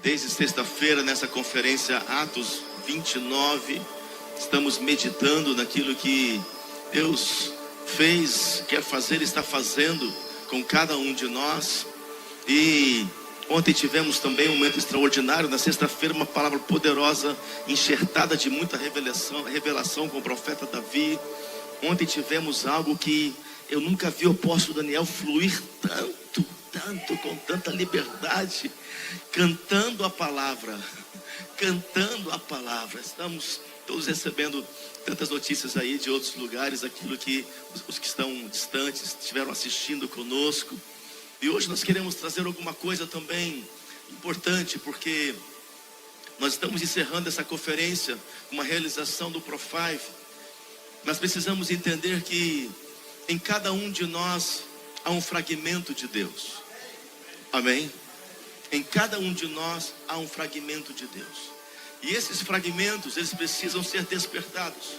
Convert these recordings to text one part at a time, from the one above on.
Desde sexta-feira, nessa conferência Atos 29, estamos meditando naquilo que Deus fez, quer fazer, está fazendo com cada um de nós. E ontem tivemos também um momento extraordinário. Na sexta-feira, uma palavra poderosa, enxertada de muita revelação com o profeta Davi. Ontem tivemos algo que eu nunca vi o apóstolo Daniel fluir tanto, com tanta liberdade, cantando a palavra. Estamos todos recebendo tantas notícias aí de outros lugares, aquilo que os que estão distantes estiveram assistindo conosco. E hoje nós queremos trazer alguma coisa também importante, porque nós estamos encerrando essa conferência, uma realização do Pro5. Nós precisamos entender que em cada um de nós há um fragmento de Deus. Amém? Em cada um de nós há um fragmento de Deus. E esses fragmentos, eles precisam ser despertados.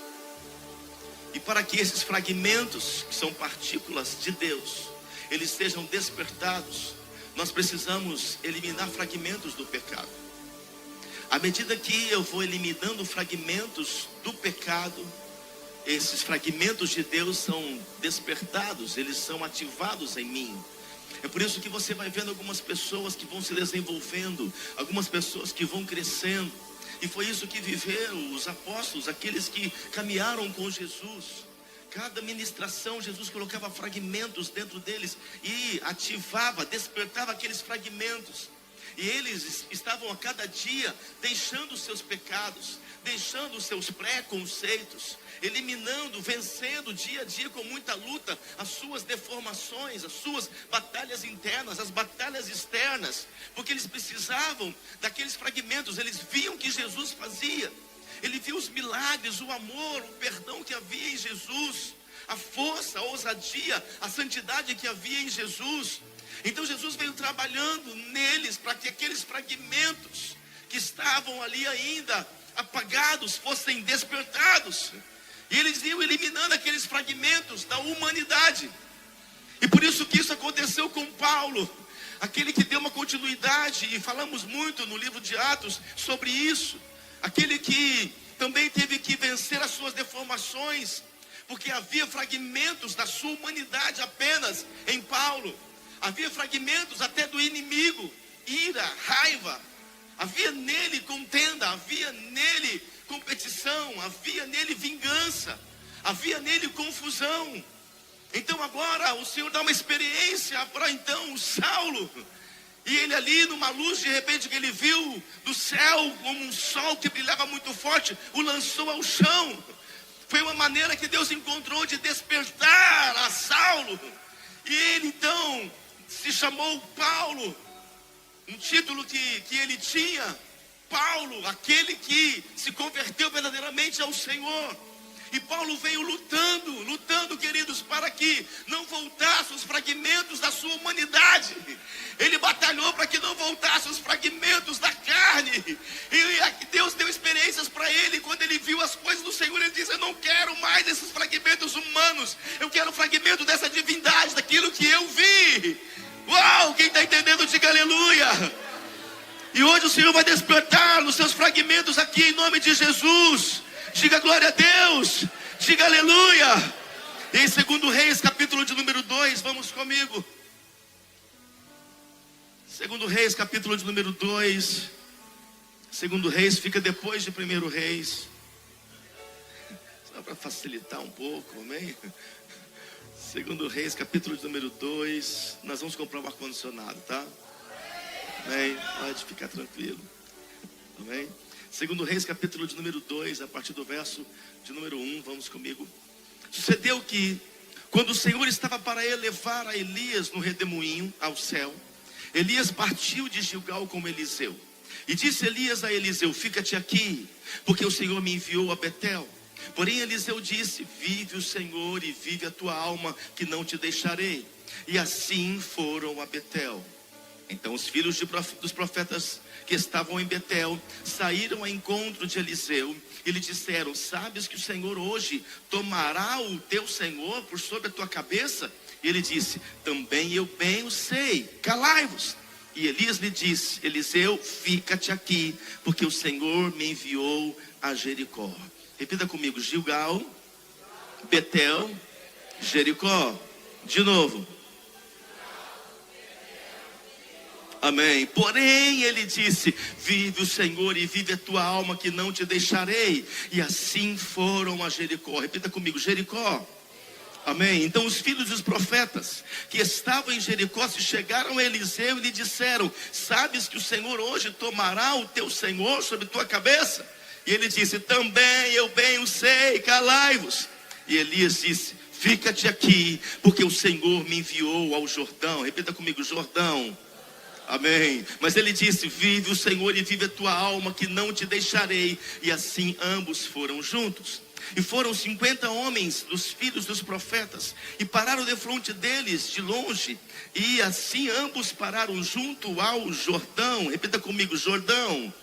E para que esses fragmentos, que são partículas de Deus, eles sejam despertados, nós precisamos eliminar fragmentos do pecado. À medida que eu vou eliminando fragmentos do pecado, esses fragmentos de Deus são despertados, eles são ativados em mim. É por isso que você vai vendo algumas pessoas que vão se desenvolvendo, algumas pessoas que vão crescendo. E foi isso que viveram os apóstolos, aqueles que caminharam com Jesus. Cada ministração, Jesus colocava fragmentos dentro deles e ativava, despertava aqueles fragmentos. E eles estavam a cada dia deixando os seus pecados, deixando os seus preconceitos, eliminando, vencendo dia a dia com muita luta as suas deformações, as suas batalhas internas, as batalhas externas, porque eles precisavam daqueles fragmentos. Eles viam o que Jesus fazia, ele viu os milagres, o amor, o perdão que havia em Jesus, a força, a ousadia, a santidade que havia em Jesus. Então Jesus veio trabalhando neles para que aqueles fragmentos que estavam ali ainda apagados fossem despertados. E eles iam eliminando aqueles fragmentos da humanidade. E por isso que isso aconteceu com Paulo, aquele que deu uma continuidade, e falamos muito no livro de Atos sobre isso. Aquele que também teve que vencer as suas deformações, porque havia fragmentos da sua humanidade apenas em Paulo. Havia fragmentos até do inimigo, ira, raiva. Havia nele contenda, havia nele competição, havia nele vingança, havia nele confusão. Então agora o Senhor dá uma experiência para então o Saulo. E ele ali numa luz, de repente, que ele viu do céu como um sol que brilhava muito forte, o lançou ao chão. Foi uma maneira que Deus encontrou de despertar a Saulo. E ele então se chamou Paulo, um título que ele tinha, Paulo, aquele que se converteu verdadeiramente ao Senhor. E Paulo veio lutando, queridos, para que não voltassem os fragmentos da sua humanidade. Ele batalhou para que não voltassem os fragmentos da carne. E Deus deu experiências para ele. Quando ele viu as coisas do Senhor, ele disse: eu não quero mais esses fragmentos humanos, eu quero o fragmento dessa divindade, daquilo que eu vi. Uau, quem está entendendo, diga aleluia. E hoje o Senhor vai despertar os seus fragmentos aqui em nome de Jesus. Diga glória a Deus, diga aleluia. Em 2 Reis, capítulo de número 2, vamos comigo. 2 Reis, capítulo de número 2. 2 Reis fica depois de 1 Reis. Só para facilitar um pouco, amém? 2 Reis, capítulo de número 2. Nós vamos comprar um ar-condicionado, tá? Amém? Pode ficar tranquilo. Amém? 2 Reis, capítulo de número 2, a partir do verso de número 1, vamos comigo. Sucedeu que, quando o Senhor estava para elevar a Elias no redemoinho ao céu, Elias partiu de Gilgal com Eliseu. E disse Elias a Eliseu: fica-te aqui, porque o Senhor me enviou a Betel. Porém Eliseu disse: vive o Senhor e vive a tua alma, que não te deixarei. E assim foram a Betel. Então os filhos dos profetas que estavam em Betel saíram ao encontro de Eliseu e lhe disseram: sabes que o Senhor hoje tomará o teu senhor por sobre a tua cabeça? E ele disse: também eu bem o sei, calai-vos. E Elias lhe disse: Eliseu, fica-te aqui, porque o Senhor me enviou a Jericó. Repita comigo: Gilgal, Betel, Jericó. De novo. Amém. Porém ele disse: vive o Senhor e vive a tua alma, que não te deixarei. E assim foram a Jericó. Repita comigo: Jericó. Amém. Então os filhos dos profetas que estavam em Jericó se chegaram a Eliseu e lhe disseram: sabes que o Senhor hoje tomará o teu senhor sobre tua cabeça? E ele disse: também eu bem o sei, calai-vos. E Elias disse: fica-te aqui, porque o Senhor me enviou ao Jordão. Repita comigo: Jordão. Amém. Mas ele disse: vive o Senhor e vive a tua alma, que não te deixarei. E assim ambos foram juntos. E foram 50 homens dos filhos dos profetas, e pararam defronte deles de longe. E assim ambos pararam junto ao Jordão. Repita comigo: Jordão.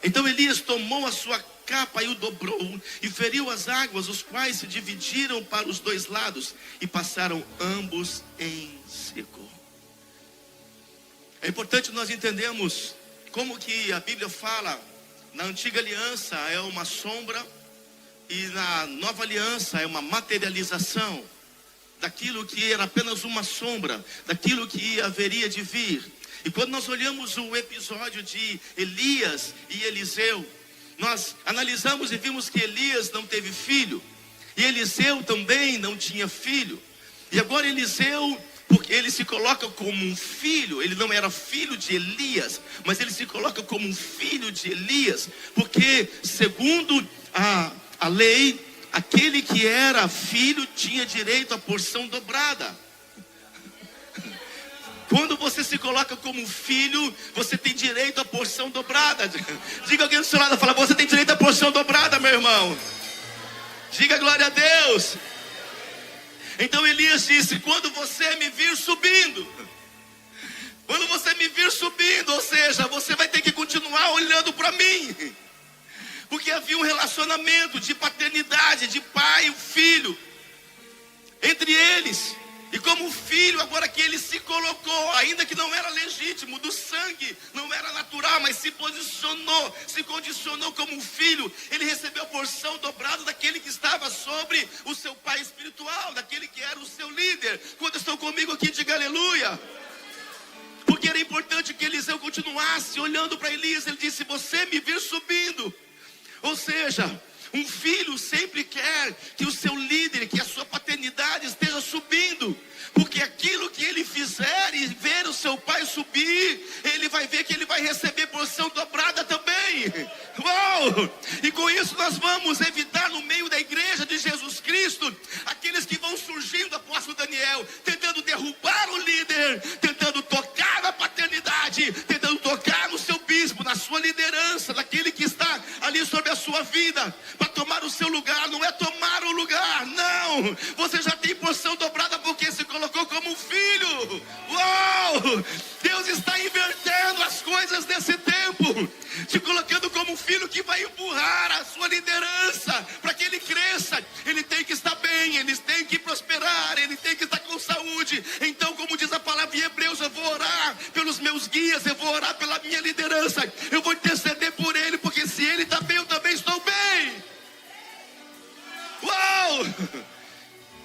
Então Elias tomou a sua capa e o dobrou, e feriu as águas, os quais se dividiram para os dois lados, e passaram ambos em seco. É importante nós entendermos como que a Bíblia fala. Na antiga aliança é uma sombra, e na nova aliança é uma materialização daquilo que era apenas uma sombra, daquilo que haveria de vir. E quando nós olhamos o episódio de Elias e Eliseu, nós analisamos e vimos que Elias não teve filho, e Eliseu também não tinha filho. E agora Eliseu, porque ele se coloca como um filho, ele não era filho de Elias, mas ele se coloca como um filho de Elias, porque segundo a lei, aquele que era filho tinha direito à porção dobrada. Quando você se coloca como filho, você tem direito à porção dobrada. Diga alguém do seu lado, fala: você tem direito à porção dobrada, meu irmão. Diga glória a Deus. Então Elias disse: quando você me vir subindo, ou seja, você vai ter que continuar olhando para mim. Porque havia um relacionamento de paternidade, de pai e filho entre eles. E como filho, agora que ele se colocou, ainda que não era legítimo, do sangue, não era natural, mas se condicionou como um filho, ele recebeu a porção dobrada daquele que estava sobre o seu pai espiritual, daquele que era o seu líder. Quando estão comigo aqui, diga aleluia. Porque era importante que Eliseu continuasse olhando para Elias. Ele disse: você me vir subindo. Ou seja, um filho sempre quer que o seu líder, que a sua paternidade esteja subindo, porque aquilo que ele fizer e ver o seu pai subir, ele vai ver que ele vai receber porção dobrada também. Uau! E com isso nós vamos evitar no meio da igreja de Jesus Cristo aqueles que vão surgindo, apóstolo Daniel, tentando derrubar o líder, tentando tocar na paternidade, tentando tocar no seu bispo, na sua liderança, naquele que está ali sobre a sua vida, para tomar o seu lugar. Não é tomar o lugar, não. Você já tem porção dobrada porque se colocou como filho. Uau! Deus está invertendo as coisas nesse tempo, te colocando como filho que vai empurrar a sua liderança para que ele cresça. Ele tem que estar bem, ele tem que prosperar, ele tem que estar com saúde. Então, como diz a palavra em Hebreus, eu vou orar pelos meus guias, eu vou orar pela minha liderança, eu vou interceder por ele, porque se ele está bem, eu também estou bem. Uau!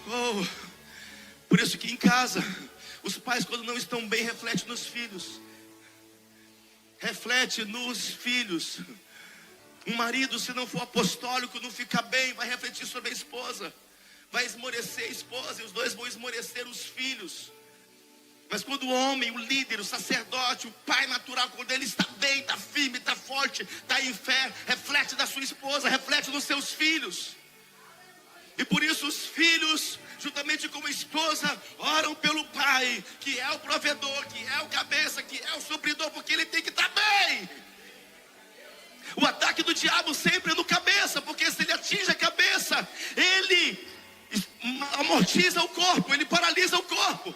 Oh. Por isso que em casa, os pais, quando não estão bem, refletem nos filhos. Reflete nos filhos. Um marido, se não for apostólico, não fica bem, vai refletir sobre a esposa, vai esmorecer a esposa, e os dois vão esmorecer os filhos. Mas quando o homem, o líder, o sacerdote, o pai natural, quando ele está bem, está firme, está forte, está em fé, reflete da sua esposa, reflete nos seus filhos. E por isso os filhos, juntamente com a esposa, oram pelo pai, que é o provedor, que é o cabeça, que é o supridor, porque ele tem que estar bem. O ataque do diabo sempre é no cabeça, porque se ele atinge a cabeça, ele amortiza o corpo, ele paralisa o corpo.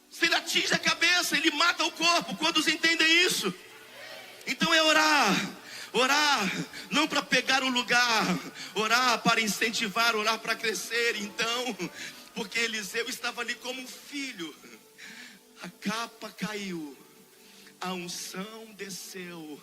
Se ele atinge a cabeça, ele mata o corpo. Quantos entendem isso? Então é orar não para pegar o lugar, orar para incentivar, orar para crescer. Então, porque Eliseu estava ali como um filho, a capa caiu, A unção desceu.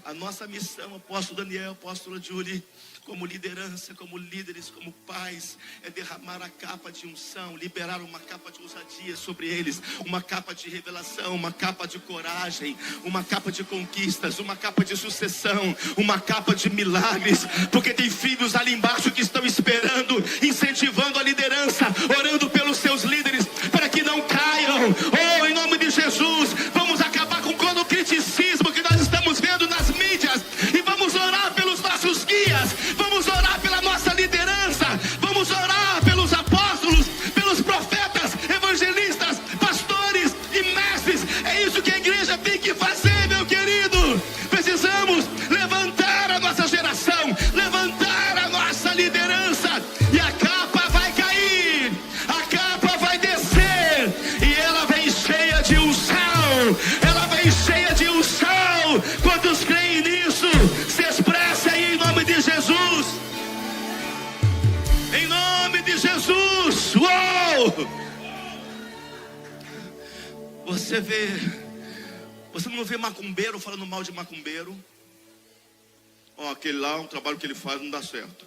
A nossa missão, apóstolo Daniel, apóstolo Julie, como liderança, como líderes, como pais, é derramar a capa de unção, liberar uma capa de ousadia sobre eles, uma capa de revelação, uma capa de coragem, uma capa de conquistas, uma capa de sucessão, uma capa de milagres, porque tem filhos ali embaixo que estão esperando, incentivando a liderança, orando pelos seus líderes, para que não caiam. Oh, em nome de Jesus, vamos acabar com todo o criticismo que nós estamos vendo nas mídias, e vamos orar pelos nossos guias, vamos orar pela nossa liderança, vamos orar pelos apóstolos, pelos profetas, evangelistas, pastores e mestres. É isso que a igreja tem que fazer, meu querido. Precisamos levantar a nossa geração, levantar a nossa liderança, e a capa vai cair, a capa vai descer, e ela vem cheia de unção, ela vem cheia de unção. Quantos creem nisso? Se expresse aí em nome de Jesus. Em nome de Jesus. Uou! Você não vê macumbeiro falando mal de macumbeiro. Ó, aquele lá, um trabalho que ele faz não dá certo.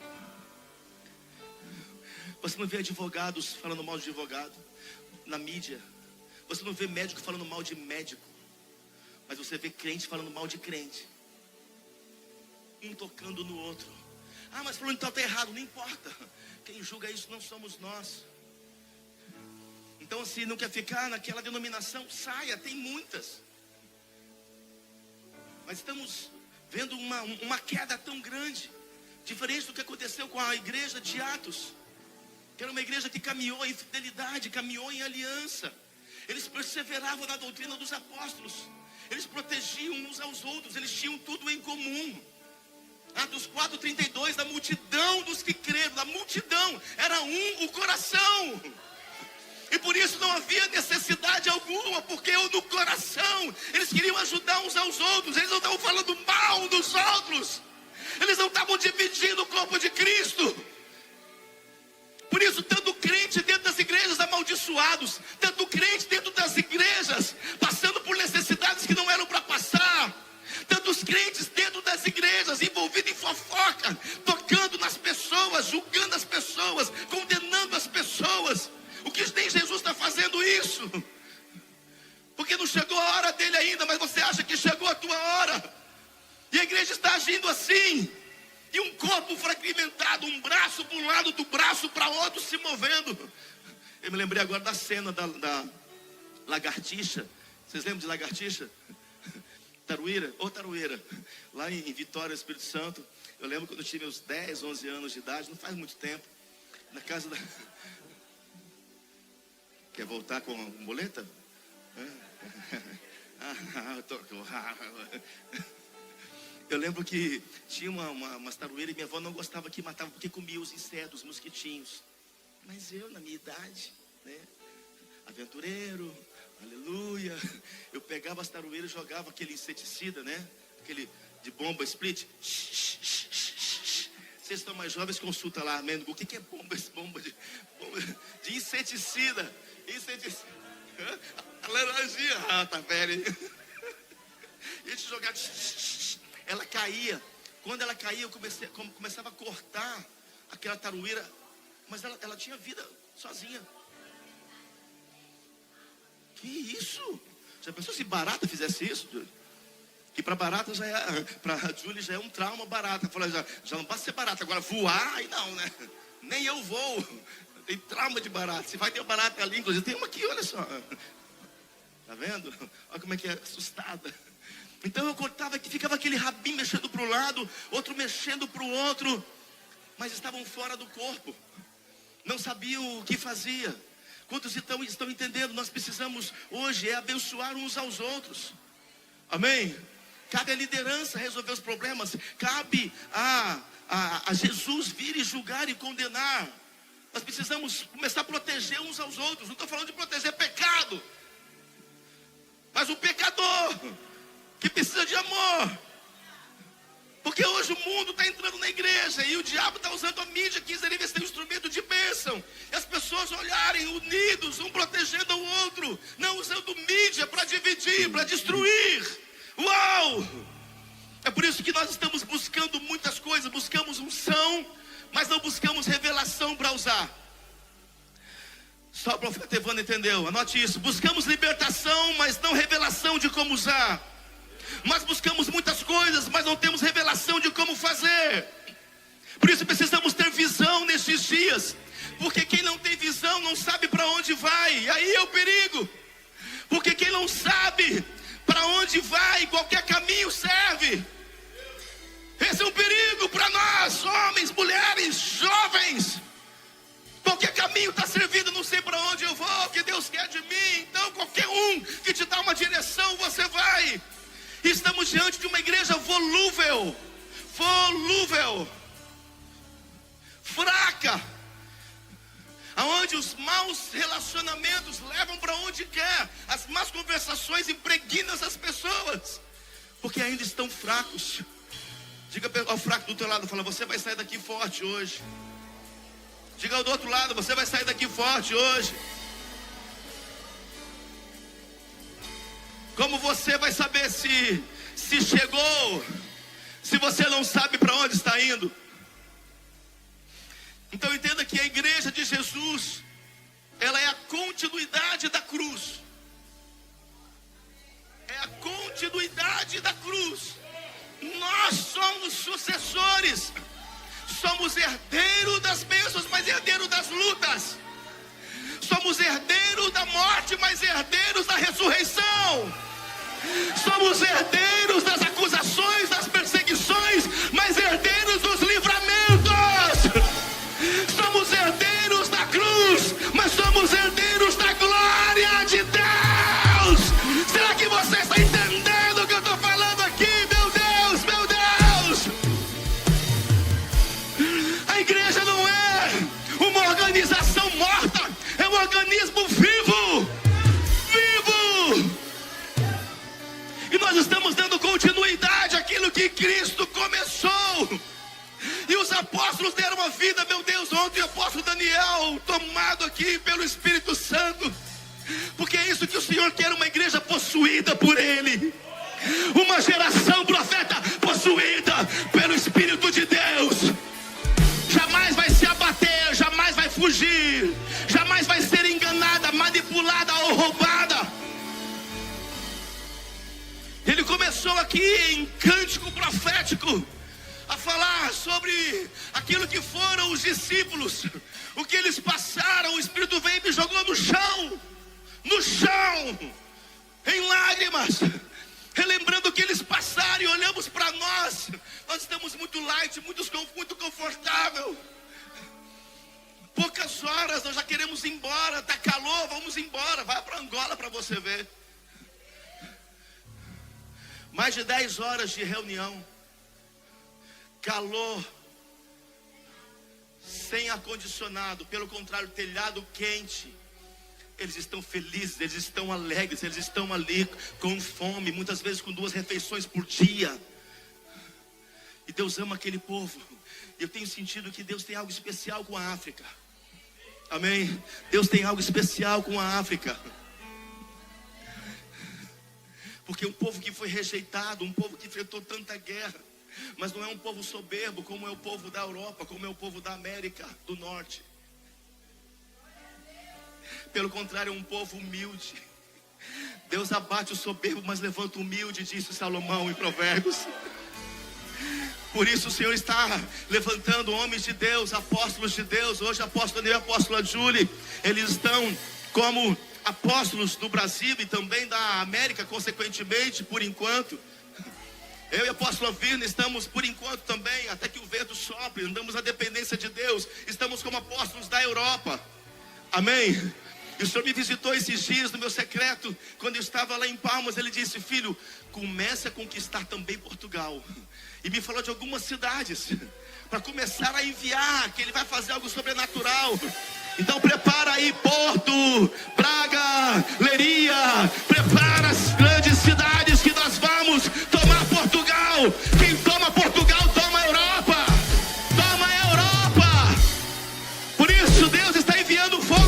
Você não vê advogados falando mal de advogado na mídia. Você não vê médico falando mal de médico. Mas você vê crente falando mal de crente. Um tocando no outro. Ah, mas falando então está errado. Não importa. Quem julga isso não somos nós. Então, se não quer ficar naquela denominação, saia, tem muitas. Mas estamos vendo uma queda tão grande, diferente do que aconteceu com a igreja de Atos, que era uma igreja que caminhou em fidelidade, caminhou em aliança. Eles perseveravam na doutrina dos apóstolos, eles protegiam uns aos outros, eles tinham tudo em comum. Atos 4:32, da multidão dos que creram, da multidão, era o coração. E por isso não havia necessidade alguma, porque no coração eles queriam ajudar uns aos outros. Eles não estavam falando mal dos outros, eles não estavam dividindo o corpo de Cristo. Por isso, tanto crente dentro das igrejas amaldiçoados, tanto crente dentro das igrejas passando por necessidades que não eram para passar, tantos crentes dentro das igrejas envolvidos em fofoca, tocando nas pessoas, julgando as pessoas, condenando as pessoas. O que nem Jesus está fazendo isso? Porque não chegou a hora dele ainda, mas você acha que chegou a tua hora. E a igreja está agindo assim. E um corpo fragmentado, um braço para um lado, do braço para outro, se movendo. Eu me lembrei agora da cena da lagartixa. Vocês lembram de lagartixa? Taruíra, lá em Vitória, Espírito Santo. Eu lembro quando eu tive meus 10, 11 anos de idade, não faz muito tempo, na casa da... Quer voltar com a muleta? Eu lembro que tinha umas tarueiras e minha avó não gostava que matava, porque comia os insetos, os mosquitinhos. Mas eu, na minha idade, né, aventureiro, aleluia, eu pegava as tarueiras e jogava aquele inseticida, né, aquele de bomba split. Vocês estão mais jovens, consulta lá, amém. O que é bomba de inseticida? A laranjinha, tá velho. E a gente jogava, ela caía. Quando ela caía, eu começava a cortar aquela tarueira, mas ela tinha vida sozinha. Que isso? Já pensou se barata fizesse isso, Júlio? Que para barata para Júlia já é um trauma barata. Falou, já não basta ser barata, agora voar, aí não, né? Nem eu vou. Tem trauma de barata. Se vai ter barata ali, inclusive tem uma aqui, olha só. Tá vendo? Olha como é que é assustada. Então eu cortava que ficava aquele rabinho mexendo para o lado, outro mexendo para o outro, mas estavam fora do corpo, não sabiam o que fazia. Quantos estão entendendo? Nós precisamos hoje abençoar uns aos outros. Amém? Cabe à liderança resolver os problemas. Cabe a Jesus vir e julgar e condenar. Nós precisamos começar a proteger uns aos outros. Não estou falando de proteger pecado, mas o pecador que precisa de amor. Porque hoje o mundo está entrando na igreja e o diabo está usando a mídia que quis ver se tem um instrumento de bênção. E as pessoas pessoas olharem unidos, um protegendo o outro, não usando mídia para dividir, para destruir. Uau! É por isso que nós estamos buscando muitas coisas. Buscamos unção, mas não buscamos revelação para usar. Só o profeta Evandro entendeu, anote isso. Buscamos libertação, mas não revelação de como usar. Nós buscamos muitas coisas, mas não temos revelação de como fazer. Por isso precisamos ter visão nestes dias, porque quem não tem visão não sabe para onde vai. E aí é o perigo, porque quem não sabe para onde vai, qualquer caminho serve. Esse é um perigo para nós, homens, mulheres, jovens. Qualquer caminho está servindo, não sei para onde eu vou, o que Deus quer de mim. Então qualquer um que te dá uma direção, você vai. Estamos diante de uma igreja volúvel, fraca, aonde os maus relacionamentos levam para onde quer, as más conversações impregnam as pessoas, porque ainda estão fracos. Diga ao fraco do teu lado, fala, você vai sair daqui forte hoje. Diga ao do outro lado, você vai sair daqui forte hoje. Como você vai saber se chegou, se você não sabe para onde está indo? Então entenda que a igreja de Jesus, ela é a continuidade da cruz. É a continuidade da cruz. Nós somos sucessores. Somos herdeiros das bênçãos, mas herdeiros das lutas. Somos herdeiros da morte, mas herdeiros da ressurreição. Somos herdeiros das acusações, das perseguições, mas herdeiros dos livramentos. Somos herdeiros da cruz, mas somos herdeiros da glória de Deus. Será que você está entendendo o que eu estou falando aqui? Meu Deus, meu Deus. A igreja não é uma organização morta, é um organismo vivo. E nós estamos dando continuidade àquilo que Cristo começou. E os apóstolos deram a vida, meu Deus, ontem o apóstolo Daniel, tomado aqui pelo Espírito Santo. Porque é isso que o Senhor quer, uma igreja possuída por Ele. Uma geração profeta possuída pelo Espírito de Deus. Jamais vai se abater, jamais vai fugir, jamais vai ser enganada, manipulada ou roubada. Ele começou aqui em cântico profético a falar sobre aquilo que foram os discípulos, o que eles passaram. O Espírito veio e me jogou no chão, em lágrimas, relembrando o que eles passaram. E olhamos para nós estamos muito light, muito confortável. Poucas horas nós já queremos ir embora, está calor, vamos embora. Vai para Angola para você ver. Mais de 10 horas de reunião, calor, sem ar-condicionado, pelo contrário, telhado quente. Eles estão felizes, eles estão alegres, eles estão ali com fome, muitas vezes com 2 refeições por dia. E Deus ama aquele povo. Eu tenho sentido que Deus tem algo especial com a África. Amém? Deus tem algo especial com a África. Porque um povo que foi rejeitado, um povo que enfrentou tanta guerra, mas não é um povo soberbo como é o povo da Europa, como é o povo da América do Norte. Pelo contrário, é um povo humilde. Deus abate o soberbo, mas levanta o humilde, disse Salomão em Provérbios. Por isso o Senhor está levantando homens de Deus, apóstolos de Deus. Hoje a apóstola Daniel e a apóstola Júlia, eles estão como apóstolos do Brasil e também da América, consequentemente, por enquanto. Eu e a apóstola Virna estamos por enquanto também, até que o vento sopre, andamos na dependência de Deus. Estamos como apóstolos da Europa. Amém? E o Senhor me visitou esses dias no meu secreto, quando eu estava lá em Palmas. Ele disse: filho, comece a conquistar também Portugal. E me falou de algumas cidades, para começar a enviar, que Ele vai fazer algo sobrenatural. Então prepara aí Porto, Braga, Leiria. Prepara as grandes cidades que nós vamos tomar Portugal. Quem toma Portugal, toma a Europa. Toma a Europa. Por isso Deus está enviando fogo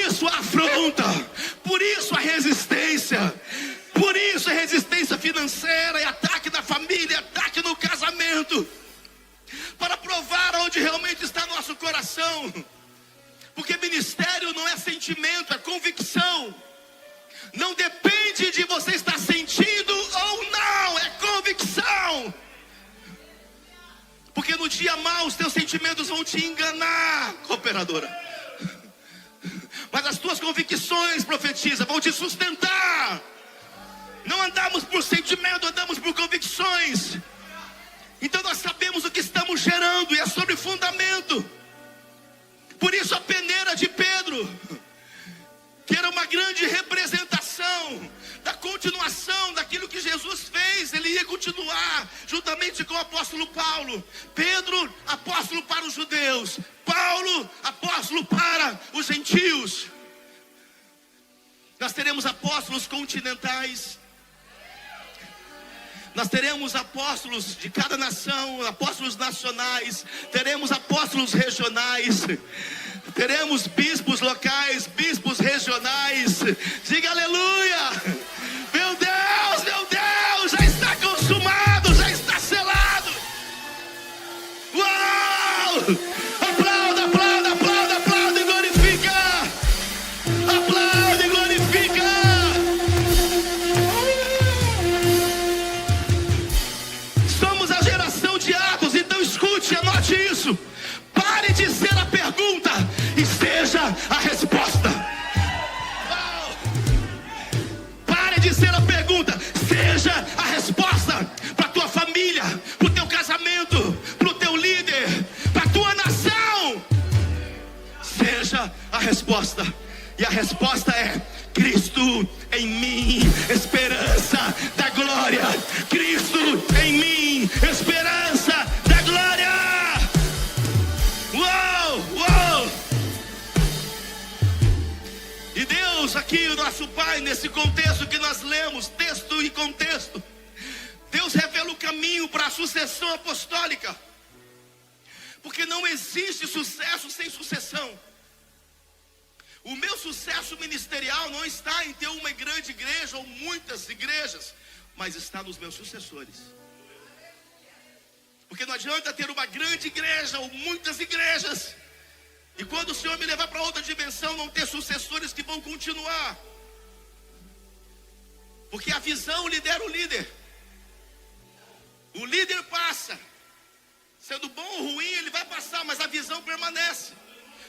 isso a afronta, por isso a resistência, por isso a resistência financeira, e ataque na família, ataque no casamento, para provar onde realmente está nosso coração. Porque ministério não é sentimento, é convicção. Não depende de você estar sentindo ou não, é convicção. Porque no dia mau os teus sentimentos vão te enganar, cooperadora. Mas as tuas convicções, profetiza, vão te sustentar. Não andamos por sentimento, andamos por convicções. Então nós sabemos o que estamos gerando, e é sobre fundamento. Por isso a peneira de Pedro, que era uma grande representação da continuação daquilo que Jesus fez, ele ia continuar juntamente com o apóstolo Paulo. Pedro, apóstolo para os judeus, Paulo, apóstolo para os gentios. Nós teremos apóstolos continentais, nós teremos apóstolos de cada nação, apóstolos nacionais, teremos apóstolos regionais, teremos bispos locais, bispos regionais. Diga aleluia! Meu Deus, já está consumado, já está selado. Uau! Aplauda, aplauda, aplauda, aplauda e glorifica. Aplauda e glorifica. Somos a geração de Atos, então escute, anote isso. Pare de ser a pergunta e seja a resposta. Pare de ser a pergunta, seja a resposta para a tua família, para o teu casamento, para o teu líder, para a tua nação. Seja a resposta. E a resposta é: Cristo em mim, esperança da glória. Cristo em mim, esperança da glória. Uou, uou! E Deus aqui, o nosso Pai, nesse contexto que nós lemos, texto e contexto, Deus revela o caminho para a sucessão apostólica. Porque não existe sucesso sem sucessão. O meu sucesso ministerial não está em ter uma grande igreja ou muitas igrejas, mas está nos meus sucessores. Porque não adianta ter uma grande igreja ou muitas igrejas, e quando o Senhor me levar para outra dimensão, não ter sucessores que vão continuar. Porque a visão lidera o líder. O líder passa, sendo bom ou ruim, ele vai passar, mas a visão permanece,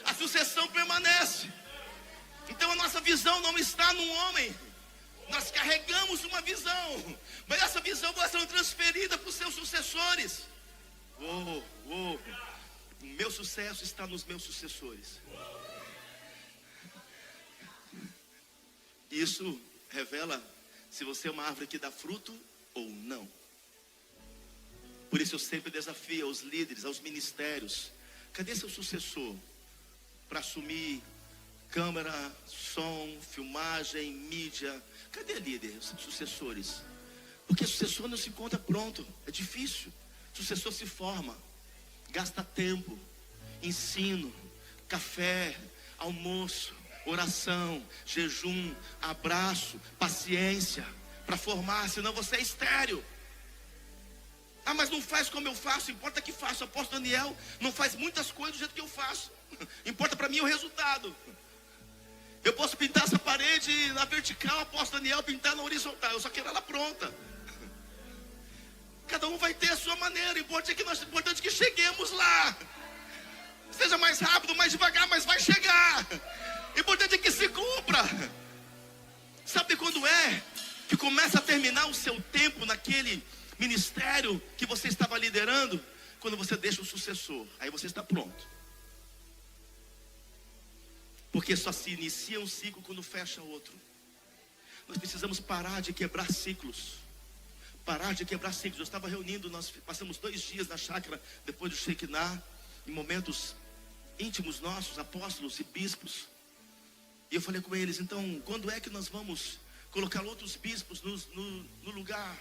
a sucessão permanece. Então a nossa visão não está num homem. Nós carregamos uma visão, mas essa visão vai ser transferida para os seus sucessores. O meu sucesso está nos meus sucessores. Isso revela se você é uma árvore que dá fruto ou não. Por isso eu sempre desafio aos líderes, aos ministérios: cadê seu sucessor para assumir câmera, som, filmagem, mídia? Cadê líder, sucessores? Porque sucessor não se encontra pronto, é difícil. Sucessor se forma, gasta tempo, ensino, café, almoço, oração, jejum, abraço, paciência, para formar, senão você é estéril. Ah, mas não faz como eu faço. Importa que faça. O apóstolo Daniel não faz muitas coisas do jeito que eu faço. Importa para mim o resultado. Eu posso pintar essa parede na vertical, o apóstolo Daniel pintar na horizontal. Eu só quero ela pronta. Cada um vai ter a sua maneira. O importante é que cheguemos lá. Seja mais rápido, mais devagar, mas vai chegar. O importante é que se cumpra. Sabe quando é que começa a terminar o seu tempo naquele ministério que você estava liderando? Quando você deixa o sucessor. Aí você está pronto. Porque só se inicia um ciclo quando fecha outro. Nós precisamos parar de quebrar ciclos. Parar de quebrar ciclos. Eu estava reunindo, nós passamos 2 dias na chácara depois do Shekinah, em momentos íntimos nossos, apóstolos e bispos. E eu falei com eles: então, quando é que nós vamos colocar outros bispos no lugar?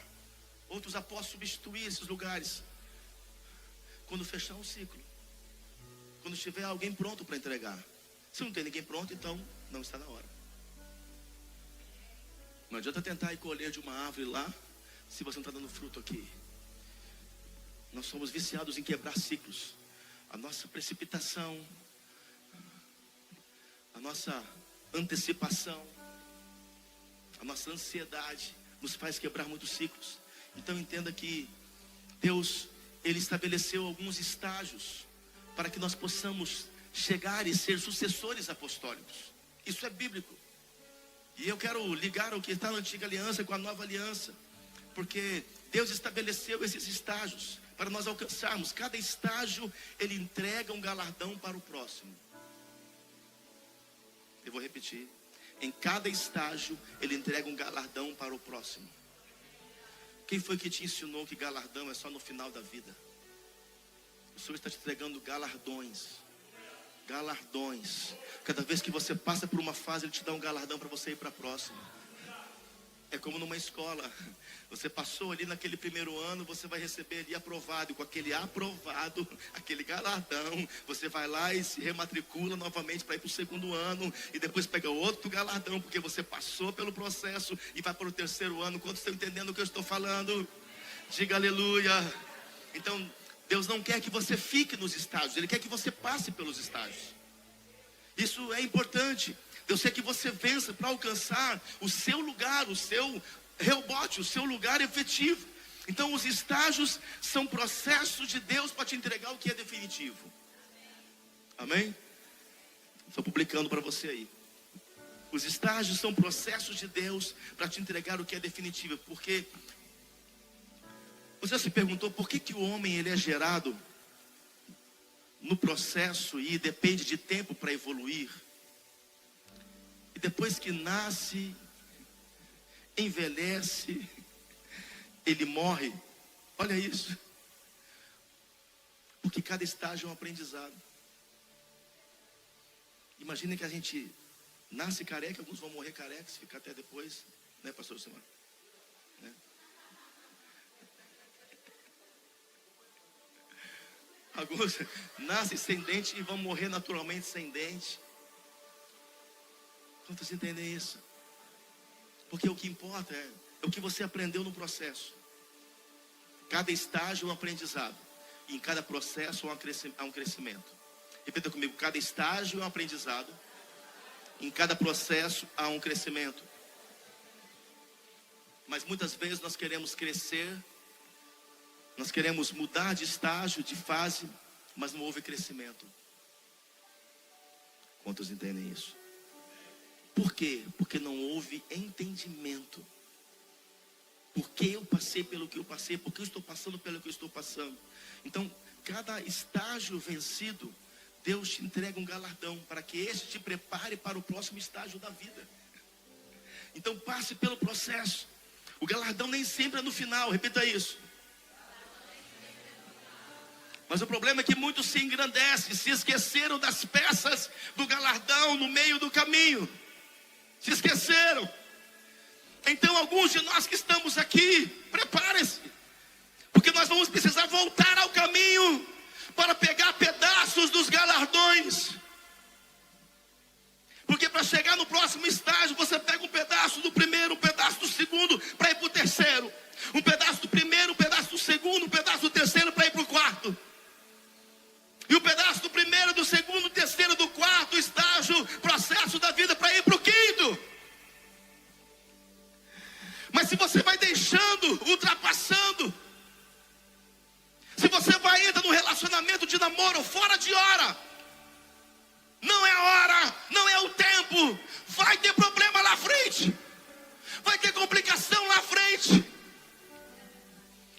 Outros apóstolos substituir esses lugares? Quando fechar um ciclo. Quando tiver alguém pronto para entregar. Se não tem ninguém pronto, então Não está na hora. Não adianta tentar ir colher de uma árvore lá, se você não está dando fruto aqui. Nós somos viciados em quebrar ciclos. A nossa precipitação, a nossa antecipação, a nossa ansiedade nos faz quebrar muitos ciclos. Então entenda que Deus, Ele estabeleceu alguns estágios para que nós possamos chegar e ser sucessores apostólicos. Isso é bíblico. E eu quero ligar o que está na antiga aliança com a nova aliança, porque Deus estabeleceu esses estágios para nós alcançarmos. Cada estágio, Ele entrega um galardão para o próximo. Eu vou repetir. Em cada estágio, Ele entrega um galardão para o próximo. Quem foi que te ensinou que galardão é só no final da vida? O Senhor está te entregando galardões. Galardões. Cada vez que você passa por uma fase, Ele te dá um galardão para você ir para a próxima. É como numa escola. Você passou ali naquele primeiro ano, você vai receber ali aprovado. E com aquele aprovado, aquele galardão, você vai lá e se rematricula novamente para ir para o segundo ano. E depois pega outro galardão, porque você passou pelo processo e vai para o terceiro ano. Quantos estão entendendo o que eu estou falando? Diga aleluia. Então, Deus não quer que você fique nos estágios. Ele quer que você passe pelos estágios. Isso é importante. Deus quer que você vença para alcançar o seu lugar, o seu rebote, o seu lugar efetivo. Então os estágios são processos de Deus para te entregar o que é definitivo. Amém? Estou publicando para você aí. Os estágios são processos de Deus para te entregar o que é definitivo. Porque você já se perguntou por que o homem ele é gerado no processo e depende de tempo para evoluir? E depois que nasce, envelhece, ele morre. Olha isso. Porque cada estágio é um aprendizado. Imagine que a gente nasce careca, alguns vão morrer carecas, fica até depois, né, pastor Simão? Né? Alguns nascem sem dente e vão morrer naturalmente sem dente. Quantos entendem isso? Porque o que importa é o que você aprendeu no processo. Cada estágio é um aprendizado. E em cada processo há um crescimento. Repita comigo, cada estágio é um aprendizado. Em cada processo há um crescimento. Mas muitas vezes nós queremos crescer, nós queremos mudar de estágio, de fase, mas não houve crescimento. Quantos entendem isso? Por quê? Porque não houve entendimento. Por que eu passei pelo que eu passei? Por que eu estou passando pelo que eu estou passando? Então, cada estágio vencido, Deus te entrega um galardão para que este te prepare para o próximo estágio da vida. Então, passe pelo processo. O galardão nem sempre é no final, repita isso. Mas o problema é que muitos se engrandecem, se esqueceram das peças do galardão no meio do caminho. Se esqueceram. Então alguns de nós que estamos aqui, preparem-se, porque nós vamos precisar voltar ao caminho para pegar pedaços dos galardões. Porque para chegar no próximo estágio, você pega um pedaço do primeiro, um pedaço do segundo, para ir para o terceiro. Um pedaço do primeiro, um pedaço do segundo, um pedaço do terceiro, para ir para o quarto. E um pedaço do primeiro, do segundo, do terceiro, do quarto estágio, processo da vida, para ir para o quinto. Mas se você vai deixando, ultrapassando, se você vai entrar no relacionamento de namoro fora de hora, não é a hora, não é o tempo, vai ter problema lá à frente, vai ter complicação lá à frente,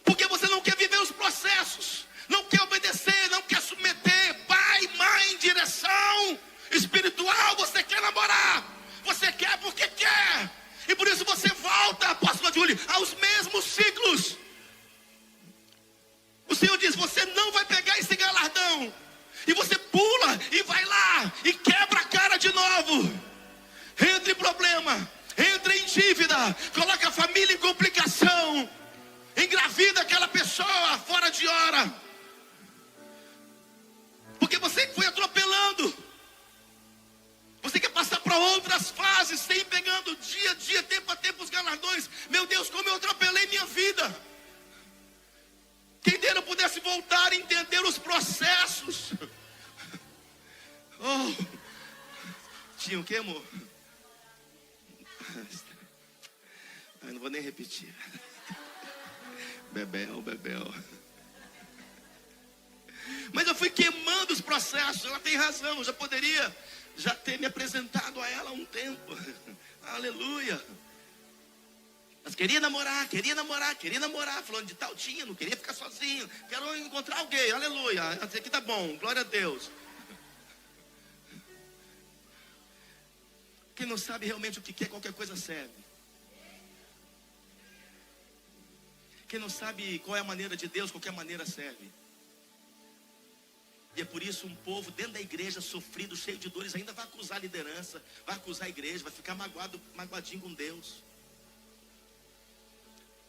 porque você não quer viver os processos, não quer obedecer, não quer submeter, pai, mãe, direção espiritual, você quer namorar, você quer porque quer, e por isso você volta, apóstolo Júlio, aos mesmos ciclos. O Senhor diz, você não vai pegar esse galardão, e você pula, e vai lá, e quebra a cara de novo, entra em problema, entra em dívida, coloca a família em complicação, engravida aquela pessoa fora de hora, porque você foi atropelando, Você quer passar para outras fases, sem pegando dia a dia, tempo a tempo os galardões. Meu Deus, como eu atropelei minha vida. Quem dera eu pudesse voltar e entender os processos. Oh, tinha o que, amor? Eu não vou nem repetir. Bebel. Mas eu fui queimando os processos. Ela tem razão, eu já poderia já ter me apresentado a ela há um tempo. Aleluia. Mas queria namorar. Falando de tal, não queria ficar sozinho. Quero encontrar alguém, aleluia. Isso aqui tá bom, glória a Deus. Quem não sabe realmente o que quer, qualquer coisa serve. Quem não sabe qual é a maneira de Deus, qualquer maneira serve. E é por isso um povo dentro da igreja, sofrido, cheio de dores, ainda vai acusar a liderança, vai acusar a igreja, vai ficar magoadinho com Deus.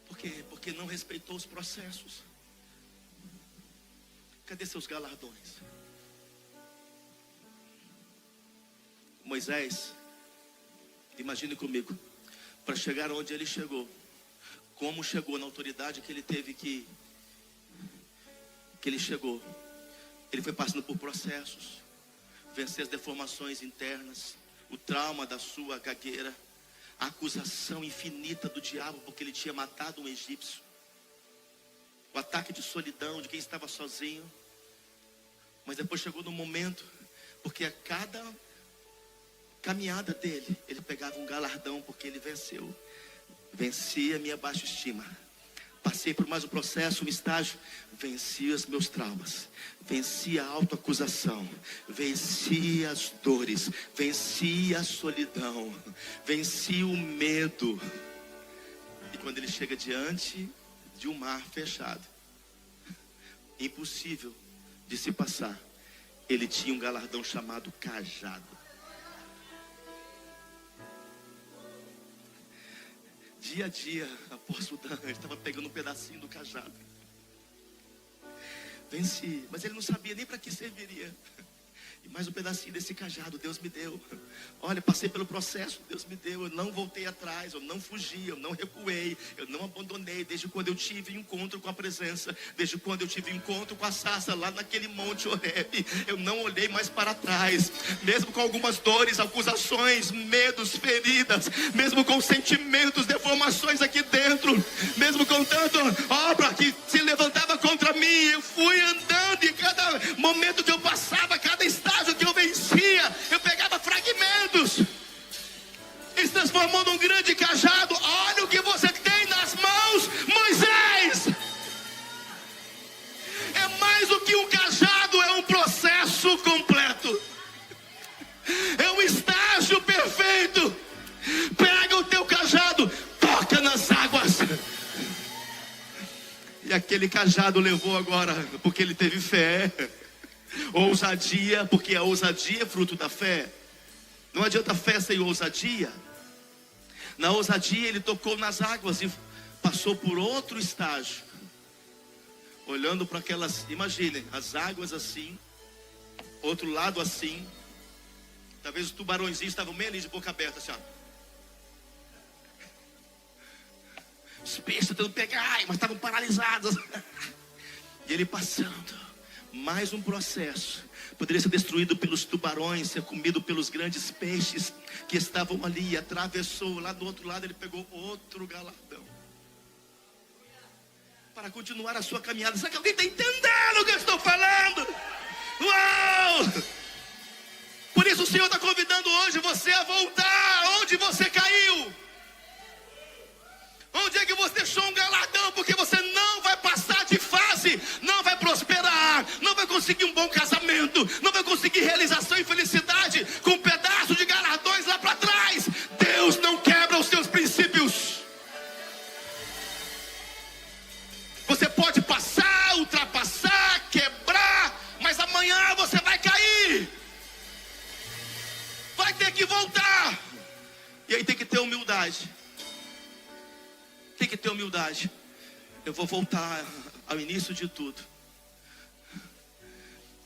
Por quê? Porque não respeitou os processos. Cadê seus galardões? Moisés, imagine comigo, para chegar onde ele chegou, como chegou na autoridade que ele teve que ele chegou. Ele foi passando por processos, vencer as deformações internas, o trauma da sua gagueira, a acusação infinita do diabo porque ele tinha matado um egípcio, o ataque de solidão de quem estava sozinho. Mas depois chegou no momento, porque a cada caminhada dele, ele pegava um galardão porque ele venceu. Venci a minha baixa estima. Passei por mais um processo, um estágio. Venci os meus traumas. Venci a autoacusação. Venci as dores. Venci a solidão. Venci o medo. E quando ele chega diante de um mar fechado, impossível de se passar, ele tinha um galardão chamado cajado. Dia a dia, apóstolo Dan, ele estava pegando um pedacinho do cajado. Venci, mas ele não sabia nem para que serviria. E mais um pedacinho desse cajado Deus me deu. Olha, passei pelo processo, Deus me deu. Eu não voltei atrás, eu não fugi, eu não recuei, eu não abandonei. Desde quando eu tive encontro com a presença, desde quando eu tive encontro com a sarça lá naquele monte Horebe, eu não olhei mais para trás. Mesmo com algumas dores, acusações, medos, feridas, mesmo com sentimentos, deformações aqui dentro, mesmo com tanta obra que se levantava contra mim, eu fui andando e cada momento que eu passava, cada estágio que eu vencia, eu pegava fragmentos e se transformou num grande cajado. Olha o que você tem nas mãos, Moisés. É mais do que um cajado, é um processo completo, é um estágio perfeito. Pega o teu cajado, toca nas águas. E aquele cajado levou agora, porque ele teve fé, ousadia, porque a ousadia é fruto da fé. Não adianta fé sem ousadia. Na ousadia ele tocou nas águas e passou por outro estágio, olhando para aquelas, imaginem, as águas assim, outro lado assim. Talvez os tubarõezinhos estavam meio ali de boca aberta assim, ó. Os peixes tentando pegar, mas estavam paralisados. E ele passando, mais um processo. Poderia ser destruído pelos tubarões, ser comido pelos grandes peixes que estavam ali. Atravessou, lá do outro lado ele pegou outro galardão para continuar a sua caminhada. Será que alguém está entendendo o que eu estou falando? Uau! Por isso o Senhor está convidando hoje você a voltar onde você caiu. Onde é que você deixou um galardão? Porque você não vai passar de fase, não vai prosperar, não vai conseguir um bom casamento, não vai conseguir realização e felicidade com um pedaço de galardões lá para trás. Deus não quebra os seus princípios. Você pode passar, ultrapassar, quebrar, mas amanhã você vai cair. Vai ter que voltar. E aí tem que ter humildade. Tem que ter humildade. Eu vou voltar ao início de tudo.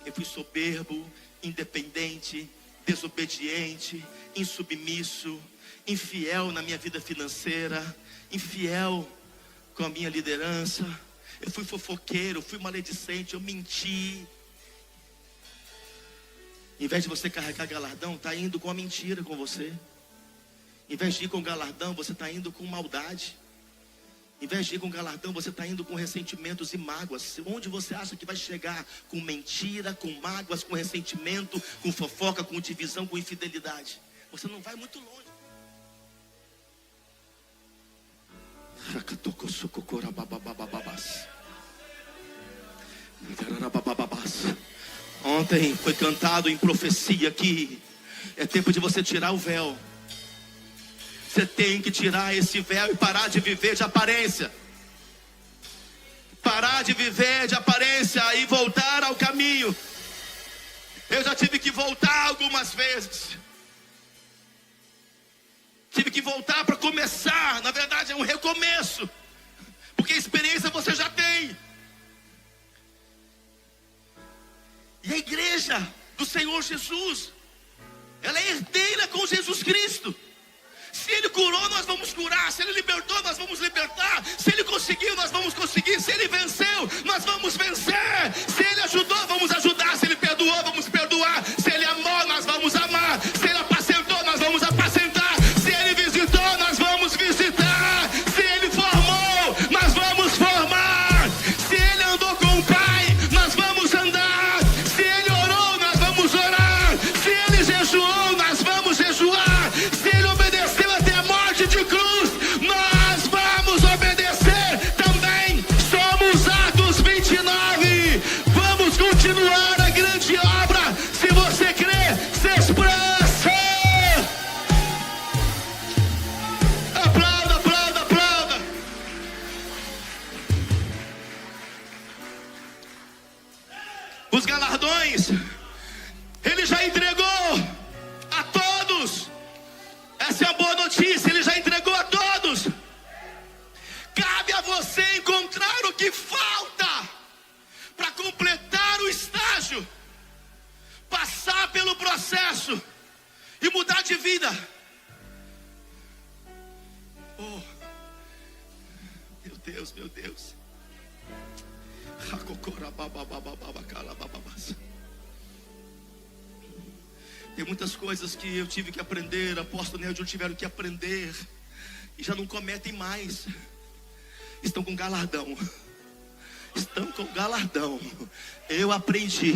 Eu fui soberbo, independente, desobediente, insubmisso, infiel na minha vida financeira, infiel com a minha liderança. Eu fui fofoqueiro, eu fui maledicente, eu menti. Em vez de você carregar galardão, está indo com a mentira com você. Em vez de ir com galardão, você está indo com maldade. Em vez de ir com galardão, você está indo com ressentimentos e mágoas. Onde você acha que vai chegar? Com mentira, com mágoas, com ressentimento, com fofoca, com divisão, com infidelidade. Você não vai muito longe. Ontem foi cantado em profecia que é tempo de você tirar o véu. Você tem que tirar esse véu e parar de viver de aparência. Parar de viver de aparência e voltar ao caminho. Eu já tive que voltar algumas vezes. Tive que voltar para começar. Na verdade é um recomeço. Porque a experiência você já tem. E a igreja do Senhor Jesus, ela é herdeira com Jesus Cristo. Se Ele curou, nós vamos curar. Se Ele libertou, nós vamos libertar. Se Ele conseguiu, nós vamos conseguir. Se Ele venceu, nós vamos vencer. Se Ele ajudou, vamos ajudar. Se Ele perdoou, vamos perdoar. Se Ele amou, nós vamos amar. Se Ele apacentou, nós vamos apacentar. Se Ele visitou, nós vamos visitar. Se Ele formou, nós vamos formar. Se Ele andou com o Pai, nós vamos andar. Se Ele orou, nós vamos orar. Se Ele jejuou, nós vamos jejuar. Se Ele obedeceu até a morte de cruz, nós vamos obedecer também. Somos Atos 29. Vamos continuar a grande obra. Se você crê, se expressa. Aplauda, aplauda, aplauda. Os galardões Ele já entregou a todos. Essa é a boa notícia, Ele já entregou a todos. Cabe a você encontrar o que falta para completar o estágio, passar pelo processo e mudar de vida. Oh, meu Deus, meu Deus. Tem muitas coisas que eu tive que aprender, apóstolo Neil tiveram que aprender, e já não cometem mais. Estão com galardão. Estão com galardão. Eu aprendi.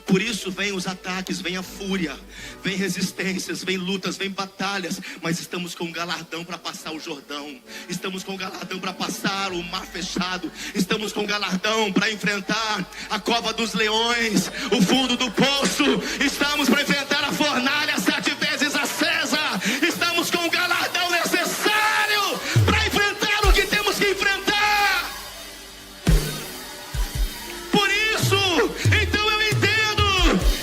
Por isso vem os ataques, vem a fúria, vem resistências, vem lutas, vem batalhas. Mas estamos com galardão para passar o Jordão. Estamos com galardão para passar o mar fechado. Estamos com galardão para enfrentar a cova dos leões, o fundo do poço. Estamos para enfrentar a fornalha 7 vezes acesa. Estamos com o galardão necessário para enfrentar o que temos que enfrentar. Por isso, então eu entendo,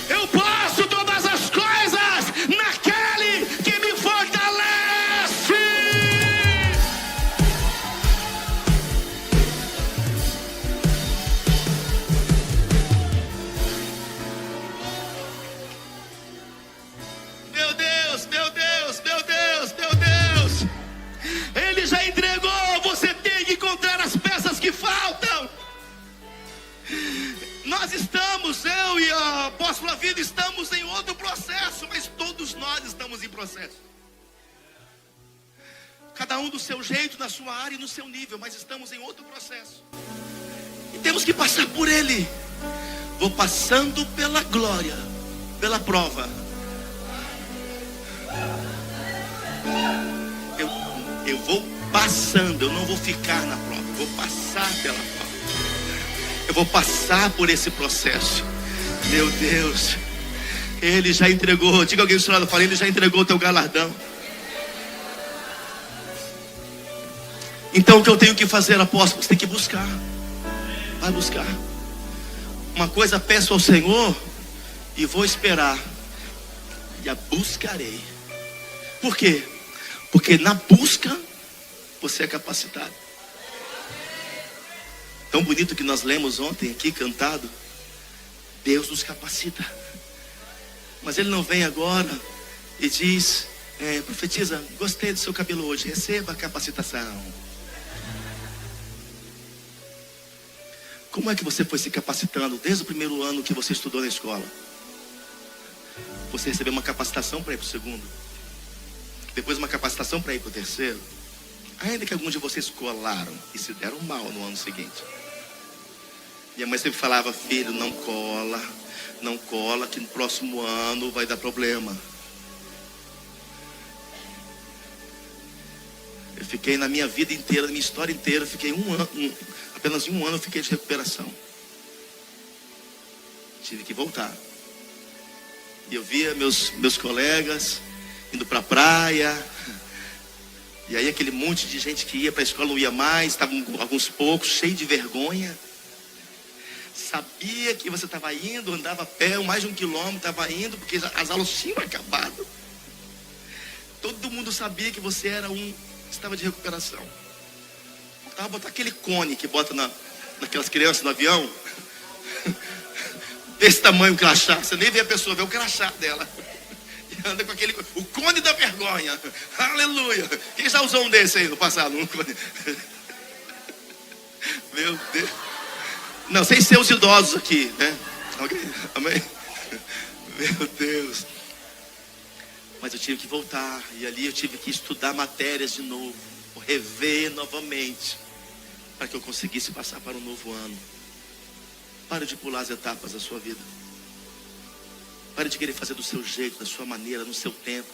eu posso todas as coisas naquele que me fortalece. Meu Deus, meu Deus, meu Deus, meu Deus. Ele já entregou, você tem que encontrar as peças que faltam. Nós estamos, eu e a apóstola Vida, estamos em outro processo, mas todos nós estamos em processo. Cada um do seu jeito, na sua área e no seu nível, mas estamos em outro processo. E temos que passar por ele. Vou passando pela glória, pela prova. Eu vou passando, eu não vou ficar na prova, eu vou passar pela prova. Eu vou passar por esse processo. Meu Deus, Ele já entregou. Diga alguém do seu lado, fala, Ele já entregou o teu galardão. Então o que eu tenho que fazer, apóstolo? Você tem que buscar. Vai buscar. Uma coisa peço ao Senhor e vou esperar, e a buscarei. Por quê? Porque na busca você é capacitado. Tão bonito que nós lemos ontem aqui cantado. Deus nos capacita. Mas ele não vem agora e diz, profetiza, gostei do seu cabelo hoje, receba a capacitação. Como é que você foi se capacitando desde o primeiro ano que você estudou na escola? Você recebeu uma capacitação para ir para o segundo, depois uma capacitação para ir para o terceiro. Ainda que alguns de vocês colaram e se deram mal no ano seguinte. Minha mãe sempre falava, filho, não cola, que no próximo ano vai dar problema. Eu fiquei na minha vida inteira, na minha história inteira, fiquei apenas um ano eu fiquei de recuperação. Tive que voltar. E eu via meus colegas indo para a praia. E aí aquele monte de gente que ia para a escola não ia mais, estavam alguns poucos, cheio de vergonha. Sabia que você estava indo, andava a pé, mais de 1 quilômetro, estava indo, porque as aulas tinham acabado. Todo mundo sabia que você era estava de recuperação. Faltava botar aquele cone que bota naquelas crianças no avião. Desse tamanho, o crachá. Você nem vê a pessoa, vê o crachá dela. E anda com o cone da vergonha. Aleluia. Quem já usou um desse aí no passado? Um cone. Meu Deus. Não, sem ser os idosos aqui, né? Alguém? Amém? Meu Deus. Mas eu tive que voltar. E ali eu tive que estudar matérias de novo. Rever novamente. Para que eu conseguisse passar para um novo ano. Pare de pular as etapas da sua vida. Pare de querer fazer do seu jeito, da sua maneira, no seu tempo.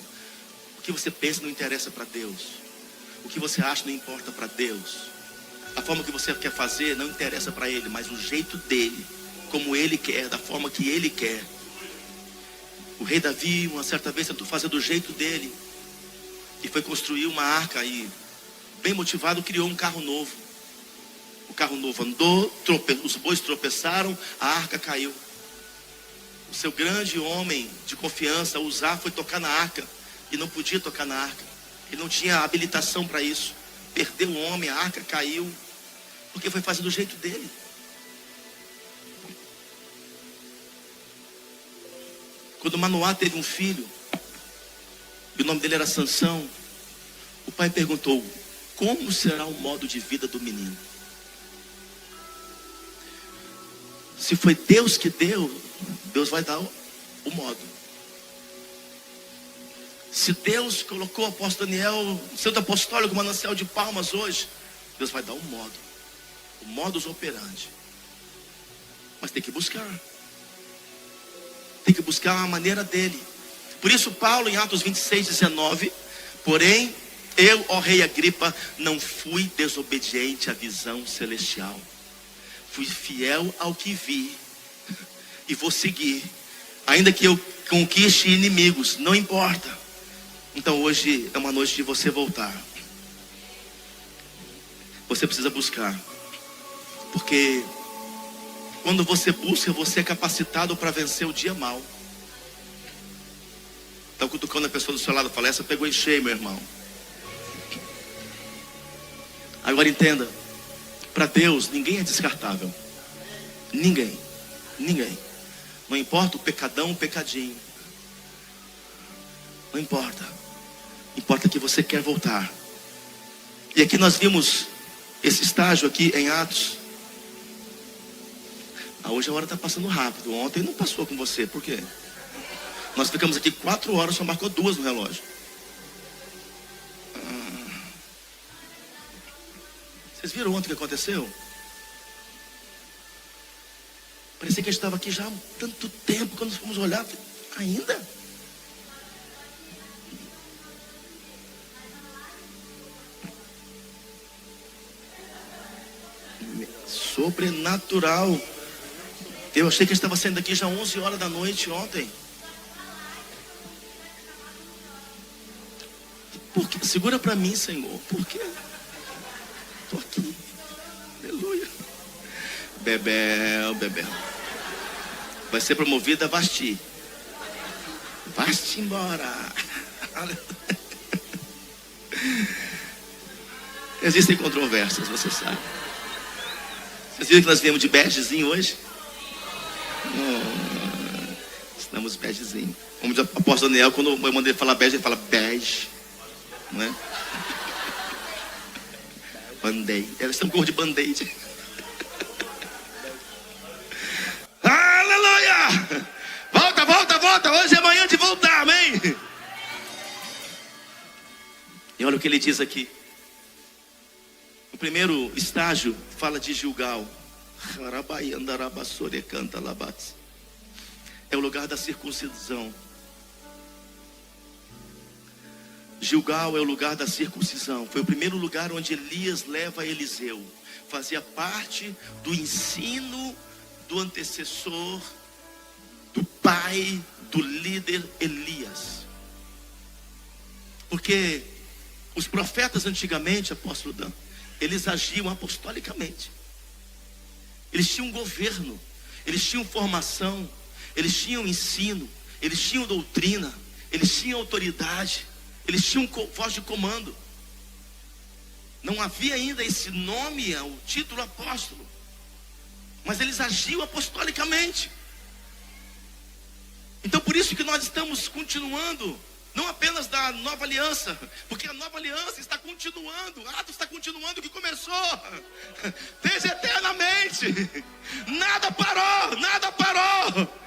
O que você pensa não interessa para Deus. O que você acha não importa para Deus. A forma que você quer fazer não interessa para Ele, mas o jeito dele, como Ele quer, da forma que Ele quer. O rei Davi, uma certa vez, tentou fazer do jeito dele. E foi construir uma arca e, bem motivado, criou um carro novo. O carro novo andou, os bois tropeçaram, a arca caiu. O seu grande homem de confiança, Uzá, foi tocar na arca e não podia tocar na arca. Ele não tinha habilitação para isso. Perdeu o homem, a arca caiu, porque foi fazer do jeito dele. Quando Manoá teve um filho, e o nome dele era Sansão, o pai perguntou, como será o modo de vida do menino? Se foi Deus que deu, Deus vai dar o modo. Se Deus colocou o apóstolo Daniel, Santo Apostólico, Manancial de Palmas hoje, Deus vai dar um modo. O modus operandi. Mas tem que buscar. Tem que buscar a maneira dele. Por isso Paulo em Atos 26, 19, porém, eu, ó rei Agripa, não fui desobediente à visão celestial. Fui fiel ao que vi. E vou seguir. Ainda que eu conquiste inimigos, não importa. Então hoje é uma noite de você voltar. Você precisa buscar. Porque quando você busca, você é capacitado para vencer o dia mau. Então cutucando a pessoa do seu lado, fala, essa pegou em cheio, meu irmão. Agora entenda, para Deus ninguém é descartável. Ninguém. Não importa o pecadão, o pecadinho. Não importa. Importa que você quer voltar. E aqui nós vimos esse estágio aqui em Atos. Hoje a hora está passando rápido. Ontem não passou com você. Por quê? Nós ficamos aqui 4 horas, só marcou 2 no relógio. Vocês viram ontem o que aconteceu? Parecia que a gente estava aqui já há tanto tempo. Quando fomos olhar, ainda? Sobrenatural. Eu achei que eu estava saindo daqui já 11 horas da noite ontem. Por quê? Segura para mim, Senhor. Por quê? Estou aqui. Aleluia. Bebel. Vai ser promovida a Vasti. Vasti embora. Existem controvérsias, você sabe. Vocês viram que nós viemos de begezinho hoje? Estamos óculos begezinho. Como diz o apóstolo Daniel, quando eu mandei ele falar bege, ele fala bege. Não é? Band-aid. Eles estão com cor de band-aid. Aleluia! Volta, volta, volta. Hoje é manhã de voltar, amém? E olha o que ele diz aqui. O primeiro estágio fala de Gilgal. É o lugar da circuncisão. Gilgal é o lugar da circuncisão. Foi o primeiro lugar onde Elias leva Eliseu. Fazia parte do ensino do antecessor, do pai, do líder Elias. Porque os profetas antigamente, apóstolo Dan, eles agiam apostolicamente. Eles tinham governo, eles tinham formação, eles tinham ensino, eles tinham doutrina, eles tinham autoridade, eles tinham voz de comando. Não havia ainda esse nome, o título apóstolo, mas eles agiam apostolicamente. Então por isso que nós estamos continuando, não apenas da nova aliança, porque a nova aliança está continuando, Atos está continuando o que começou, desde eternamente, nada parou, nada parou.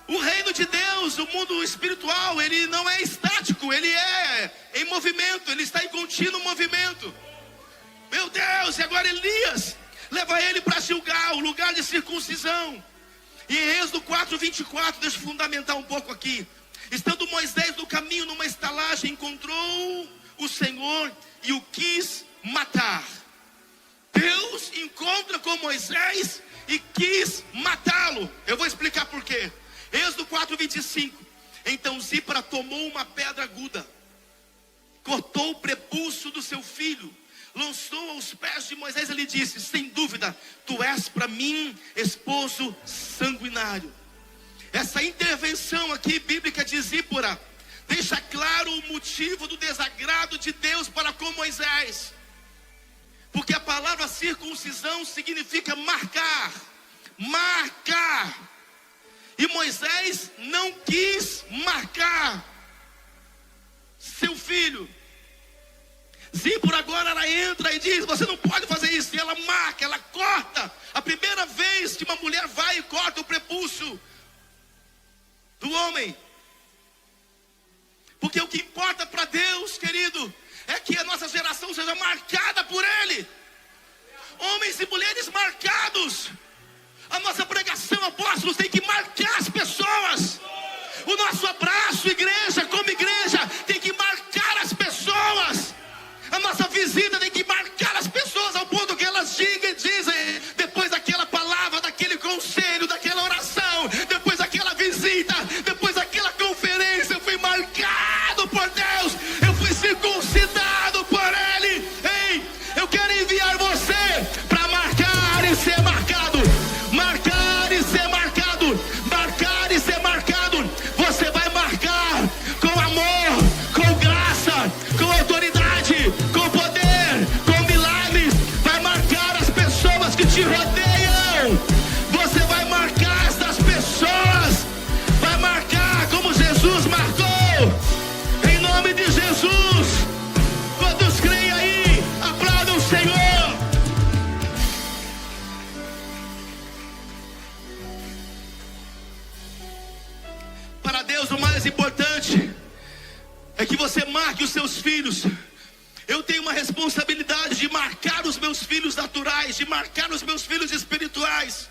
O reino de Deus, o mundo espiritual, ele não é estático, ele é em movimento, ele está em contínuo movimento. Meu Deus, e agora Elias leva ele para Gilgal, o lugar de circuncisão. E em Êxodo 4:24, deixa eu fundamentar um pouco aqui. Estando Moisés no caminho, numa estalagem, encontrou o Senhor e o quis matar. Deus encontra com Moisés e quis matá-lo. Eu vou explicar por quê. Êxodo 4:25. Então Zípora tomou uma pedra aguda, cortou o prepúcio do seu filho, lançou aos pés de Moisés e lhe disse: sem dúvida, tu és para mim esposo sanguinário. Essa intervenção aqui bíblica de Zípora deixa claro o motivo do desagrado de Deus para com Moisés. Porque a palavra circuncisão significa marcar, marcar. E Moisés não quis marcar seu filho. Zípora agora ela entra e diz: você não pode fazer isso. E ela marca, ela corta. A primeira vez que uma mulher vai e corta o prepúcio do homem. Porque o que importa para Deus, querido, é que a nossa geração seja marcada por Ele. Homens e mulheres marcados. A nossa pregação, apóstolos, tem que marcar as pessoas. O nosso abraço, igreja, como igreja, tem que marcar as pessoas. A nossa visita tem que marcar as pessoas ao ponto que elas dizem, depois daquela palavra, daquele conselho, daquela oração, depois daquela visita, depois daquela conferência, eu fui marcado por Deus, eu fui circuncidado por Ele. Ei, eu quero enviar você para marcar e ser marcado, marcar e ser marcado, marcar e ser marcado. Você vai marcar com amor, com graça, com autoridade, com poder, com milagres. Vai marcar as pessoas que te rodeiam. Você vai marcar essas pessoas. Vai marcar como Jesus marcou. Em nome de Jesus. Todos creem aí. Aplaudam o Senhor. Para Deus o mais importante é que você marque os seus filhos. Eu tenho uma responsabilidade de marcar os meus filhos naturais, de marcar os meus filhos espirituais.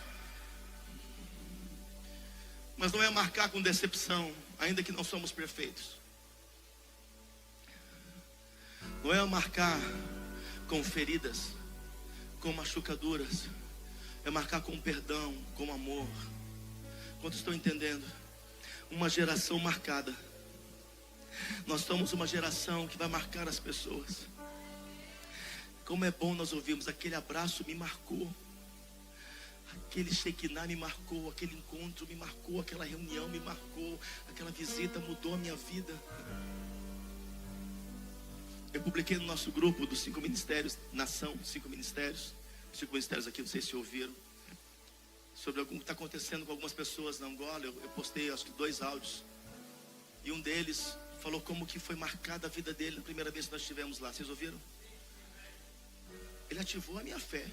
Mas não é marcar com decepção, ainda que não somos perfeitos. Não é marcar com feridas, com machucaduras. É marcar com perdão, com amor. Quantos estão entendendo? Uma geração marcada. Nós somos uma geração que vai marcar as pessoas. Como é bom nós ouvirmos: aquele abraço me marcou, aquele Shekinah me marcou, aquele encontro me marcou, aquela reunião me marcou, aquela visita mudou a minha vida. Eu publiquei no nosso grupo dos 5 ministérios, Nação, 5 ministérios. 5 ministérios aqui, não sei se ouviram. sobre o que está acontecendo com algumas pessoas na Angola. Eu postei acho que 2 áudios. E um deles falou como que foi marcada a vida dele na primeira vez que nós estivemos lá. Vocês ouviram? Ele ativou a minha fé.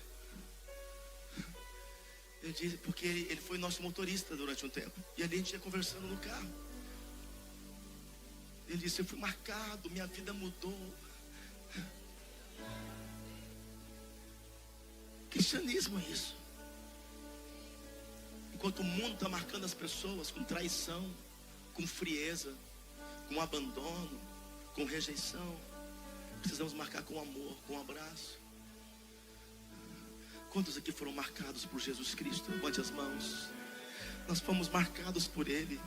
Ele disse, porque ele foi nosso motorista durante um tempo. E ali a gente ia conversando no carro. Ele disse, eu fui marcado, minha vida mudou. Cristianismo é isso. Enquanto o mundo está marcando as pessoas com traição, com frieza, com abandono, com rejeição, precisamos marcar com amor, com um abraço. Quantos aqui foram marcados por Jesus Cristo? Levante as mãos. Nós fomos marcados por Ele.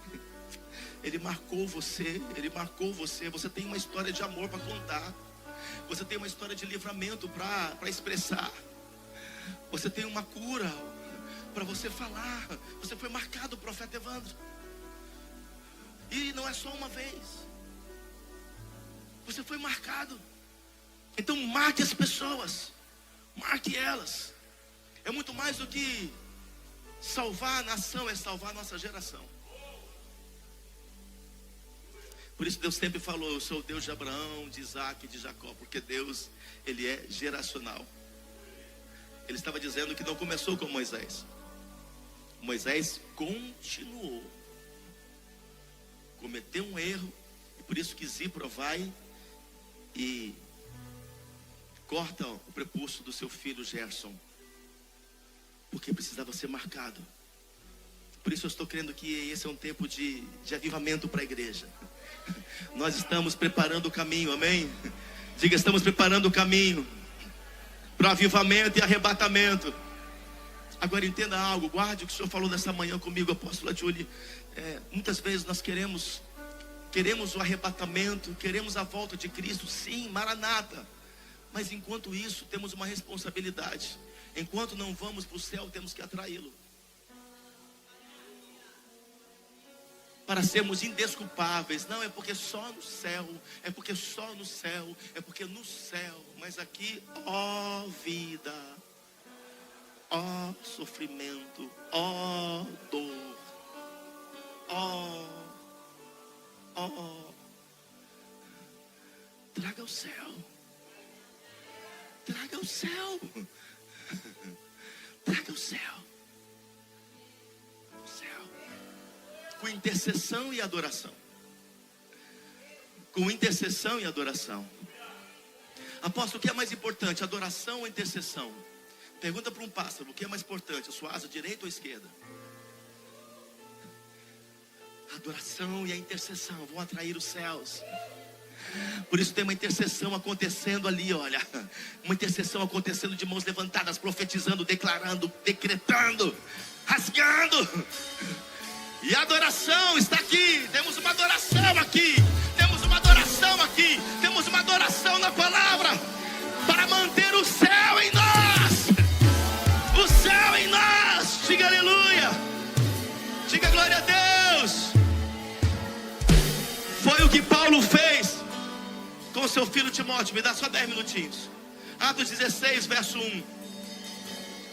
Ele marcou você. Ele marcou você. Você tem uma história de amor para contar. Você tem uma história de livramento para expressar. Você tem uma cura para você falar. Você foi marcado, profeta Evandro. E não é só uma vez. Você foi marcado. Então marque as pessoas. Marque elas. É muito mais do que salvar a nação, é salvar a nossa geração. Por isso Deus sempre falou, eu sou o Deus de Abraão, de Isaac e de Jacó. Porque Deus, Ele é geracional. Ele estava dizendo que não começou com Moisés. Moisés continuou. Cometeu um erro. E por isso que Zípora vai e corta o prepúcio do seu filho Gerson. Porque precisava ser marcado. Por isso eu estou crendo que esse é um tempo de avivamento para a igreja. Nós estamos preparando o caminho, amém? Diga, estamos preparando o caminho para avivamento e arrebatamento. Agora entenda algo, guarde o que o Senhor falou nessa manhã comigo, apóstolo Júlia. Muitas vezes nós queremos o arrebatamento, queremos a volta de Cristo, sim, Maranata. Mas enquanto isso, temos uma responsabilidade. Enquanto não vamos para o céu, temos que atraí-lo. Para sermos indesculpáveis. Não é porque só no céu, é porque só no céu, é porque no céu. Mas aqui, ó vida, ó sofrimento, ó dor, ó. Traga o céu. Traga o céu. Traga o céu. O céu. Com intercessão e adoração. Com intercessão e adoração. Apóstolo, o que é mais importante? Adoração ou intercessão? Pergunta para um pássaro, o que é mais importante? A sua asa direita ou esquerda? A adoração e a intercessão vão atrair os céus. Por isso tem uma intercessão acontecendo ali, olha. Uma intercessão acontecendo de mãos levantadas, profetizando, declarando, decretando, rasgando. E a adoração está aqui. Temos uma adoração aqui. Temos uma adoração aqui. Temos uma adoração na palavra para manter o céu em nós. O céu em nós. Diga aleluia. Diga glória a Deus. Foi o que Paulo fez com seu filho Timóteo. Me dá só 10 minutinhos. Atos 16, verso 1.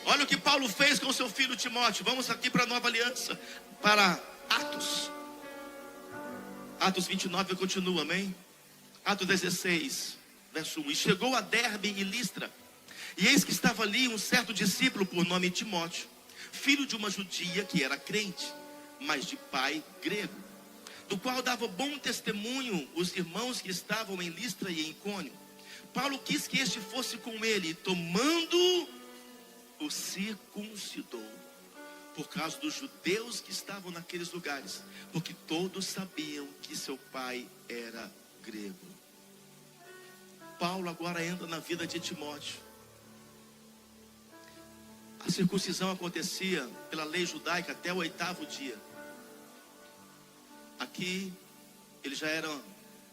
Olha o que Paulo fez com seu filho Timóteo. Vamos aqui para a nova aliança. Para Atos. Atos 29 continua, amém? Atos 16, verso 1. E chegou a Derbe e Listra. E eis que estava ali um certo discípulo por nome Timóteo, filho de uma judia que era crente, mas de pai grego, do qual dava bom testemunho os irmãos que estavam em Listra e em Icônio. Paulo quis que este fosse com ele, e tomando o circuncidou, por causa dos judeus que estavam naqueles lugares, porque todos sabiam que seu pai era grego. Paulo agora entra na vida de Timóteo. A circuncisão acontecia pela lei judaica até o 8º dia. Aqui, ele já era,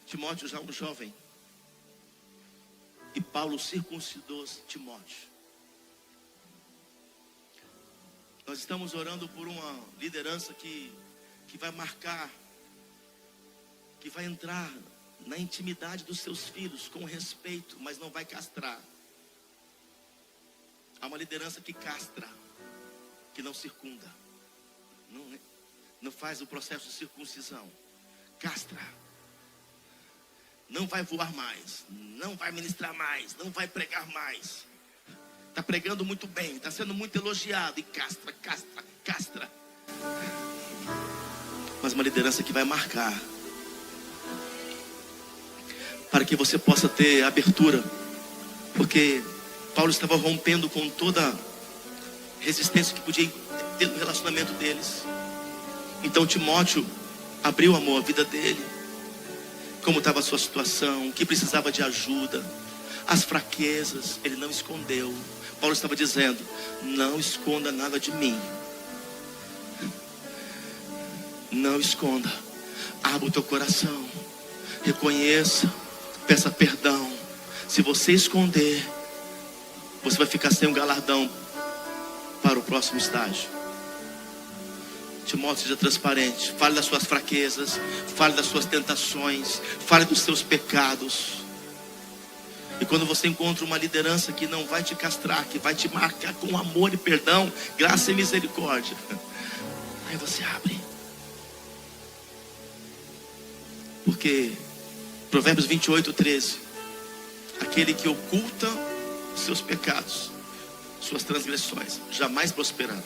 Timóteo já um jovem. E Paulo circuncidou Timóteo. Nós estamos orando por uma liderança que vai marcar, que vai entrar na intimidade dos seus filhos com respeito, mas não vai castrar. Há uma liderança que castra. que não circunda, não faz o processo de circuncisão, castra, não vai voar mais, não vai ministrar mais, não vai pregar mais. Está pregando muito bem, está sendo muito elogiado, e castra. Mas uma liderança que vai marcar, para que você possa ter abertura, porque Paulo estava rompendo com toda resistência que podia ter no relacionamento deles. Então Timóteo abriu, amor, a vida dele, como estava a sua situação, que precisava de ajuda, as fraquezas, ele não escondeu. Paulo estava dizendo: não esconda nada de mim, não esconda, abra o teu coração, reconheça, peça perdão. Se você esconder, você vai ficar sem um galardão para o próximo estágio. Timóteo, seja transparente, fale das suas fraquezas, fale das suas tentações, fale dos seus pecados. E quando você encontra uma liderança que não vai te castrar, que vai te marcar com amor e perdão, graça e misericórdia, aí você abre. Porque Provérbios 28:13, aquele que oculta seus pecados, suas transgressões, jamais prosperará.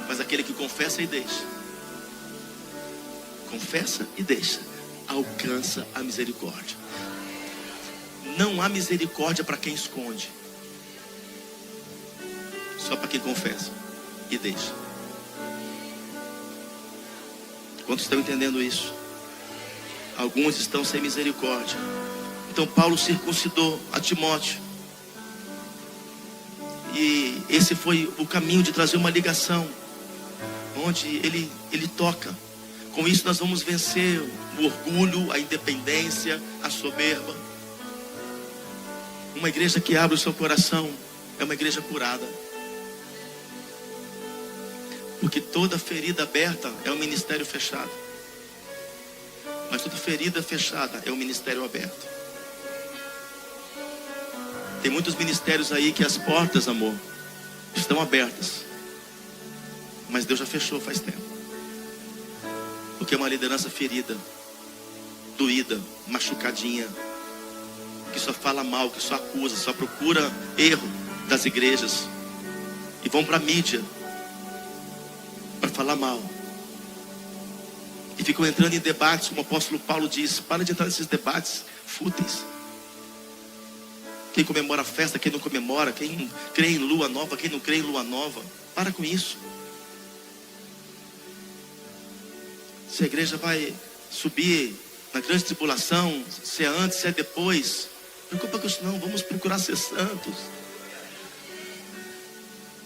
Mas aquele que confessa e deixa, alcança a misericórdia. Não há misericórdia para quem esconde, só para quem confessa e deixa. Quantos estão entendendo isso? Alguns estão sem misericórdia. Então Paulo circuncidou a Timóteo, e esse foi o caminho de trazer uma ligação, onde ele toca. Com isso nós vamos vencer o orgulho, a independência, a soberba. Uma igreja que abre o seu coração é uma igreja curada. Porque toda ferida aberta é um ministério fechado, mas toda ferida fechada é um ministério aberto. Tem muitos ministérios aí que as portas, amor, estão abertas, mas Deus já fechou faz tempo. Porque é uma liderança ferida, doída, machucadinha, que só fala mal, que só acusa, só procura erro das igrejas, e vão para a mídia para falar mal, e ficam entrando em debates, como o apóstolo Paulo diz: para de entrar nesses debates fúteis. Quem comemora a festa, quem não comemora, quem crê em lua nova, quem não crê em lua nova, para com isso. Se a igreja vai subir na grande tribulação, se é antes, se é depois, não preocupa com isso não, vamos procurar ser santos.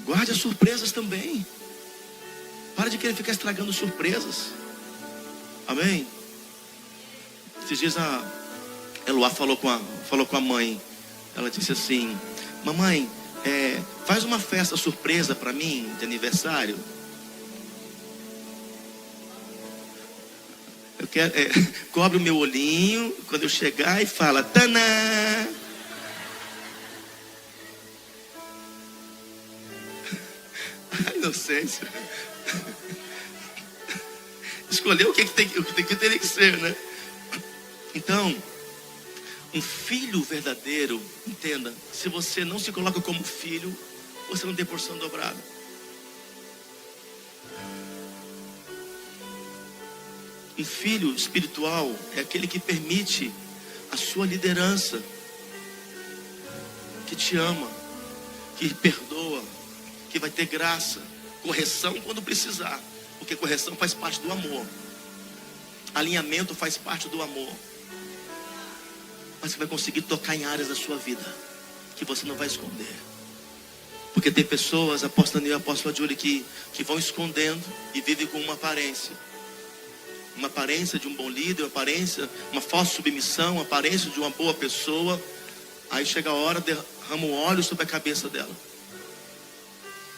Guarde as surpresas também. Para de querer ficar estragando surpresas. Amém? Esses dias a Eloá falou com a mãe. Ela disse assim: mamãe, faz uma festa surpresa para mim de aniversário. Eu quero, cobre o meu olhinho quando eu chegar e fala: tanã. A inocência. Escolher o que teria que ser, né? Então, um filho verdadeiro, entenda, se você não se coloca como filho, você não tem porção dobrada. Um filho espiritual é aquele que permite a sua liderança, que te ama, que perdoa, que vai ter graça, correção quando precisar, porque correção faz parte do amor, alinhamento faz parte do amor. Mas você vai conseguir tocar em áreas da sua vida que você não vai esconder. Porque tem pessoas, apóstolo Daniel e apóstolo Júlia, que vão escondendo e vivem com uma aparência. Uma aparência de um bom líder, uma falsa submissão, uma aparência de uma boa pessoa. Aí chega a hora, derrama o óleo sobre a cabeça dela.